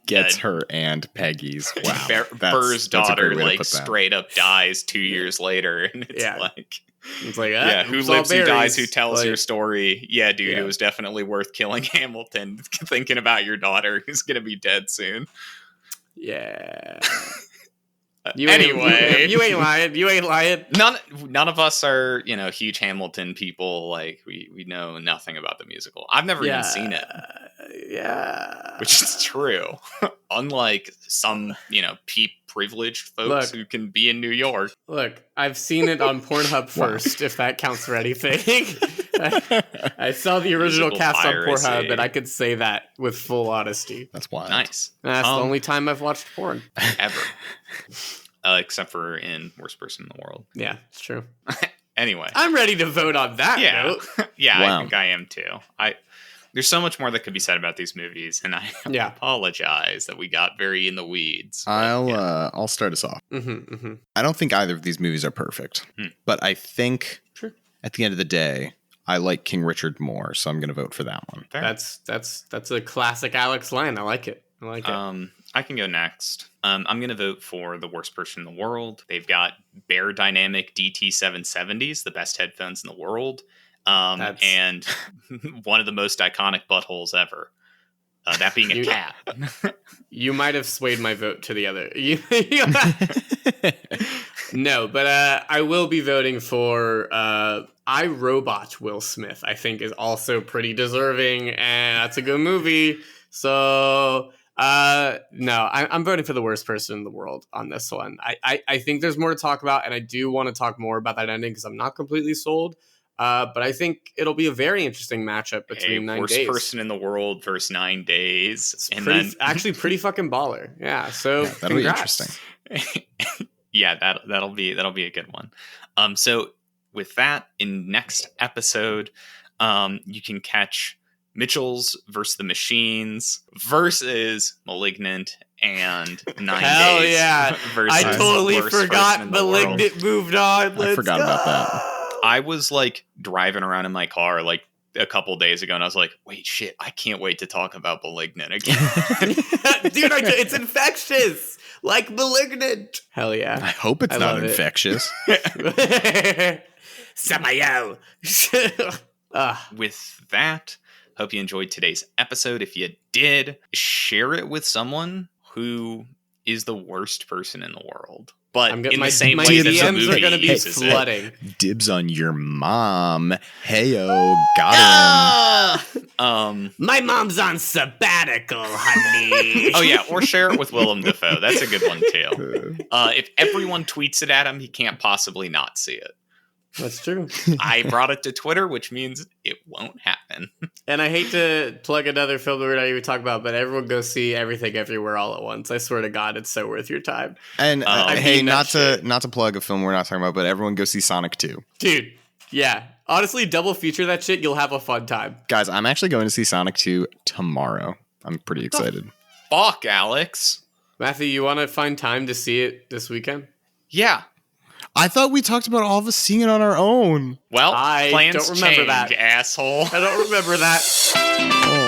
Gets her and Peggy's. Wow, Burr's daughter like straight up dies 2 years later, and it's like. It's like, yeah, who lives, who dies, who tells your story. Yeah, dude, it was definitely worth killing Hamilton, thinking about your daughter who's going to be dead soon. Yeah. You ain't lying. None of us are, huge Hamilton people. Like, we know nothing about the musical. I've never even seen it. Yeah. Which is true. Unlike some, privileged folks who can be in New York. Look, I've seen it on Pornhub first, if that counts for anything. I saw the original cast piracy. On Pornhub, and I could say that with full honesty. That's wild. Nice. That's the only time I've watched porn. Ever. Except for in Worst Person in the World. Yeah, it's true. Anyway. I'm ready to vote on that note. Yeah, wow. I think I am too. There's so much more that could be said about these movies, and I apologize that we got very in the weeds. I'll start us off. I don't think either of these movies are perfect, but I think at the end of the day, I like King Richard more, so I'm going to vote for that one. Fair. That's a classic Alex line. I like it. I can go next. I'm going to vote for The Worst Person in the World. They've got Bear Dynamic DT770s, the best headphones in the world. And one of the most iconic buttholes ever. That being a cat. You might have swayed my vote to the other. No, but I will be voting for I, Robot Will Smith. I think is also pretty deserving, and that's a good movie. So no, I'm voting for The Worst Person in the World on this one. I think there's more to talk about, and I do want to talk more about that ending because I'm not completely sold. But I think it'll be a very interesting matchup between 9 days. Worst Person in the World versus 9 days. Actually pretty fucking baller. Yeah. So that'll be interesting. Yeah, that'll be a good one. So with that, in next episode, you can catch Mitchels versus the Machines versus Malignant and 9 Hell days. Yeah. Versus I totally forgot Malignant moved on. I forgot about that. I was like driving around in my car like a couple days ago, and I was like, "Wait, shit! I can't wait to talk about Malignant again." Dude, it's infectious, like Malignant. Hell yeah! I hope it's not infectious. Samayo. With that, hope you enjoyed today's episode. If you did, share it with someone who is the worst person in the world. But in the same way that the movie are going to be uses flooding. Dibs on your mom. Heyo, got him. My mom's on sabbatical, honey. Oh yeah, or share it with Willem Dafoe. That's a good one too. If everyone tweets it at him, he can't possibly not see it. That's true. I brought it to Twitter, which means it won't happen. And I hate to plug another film that we're not even talking about, but everyone go see Everything Everywhere All at Once. I swear to God, it's so worth your time. And hey, not to plug a film we're not talking about, but everyone go see Sonic 2. Dude, yeah. Honestly, double feature that shit. You'll have a fun time. Guys, I'm actually going to see Sonic 2 tomorrow. I'm pretty excited. Fuck, Alex. Matthew, you want to find time to see it this weekend? Yeah. I thought we talked about all of us seeing it on our own. Well, I plans don't remember change, that. asshole. I don't remember that. Oh.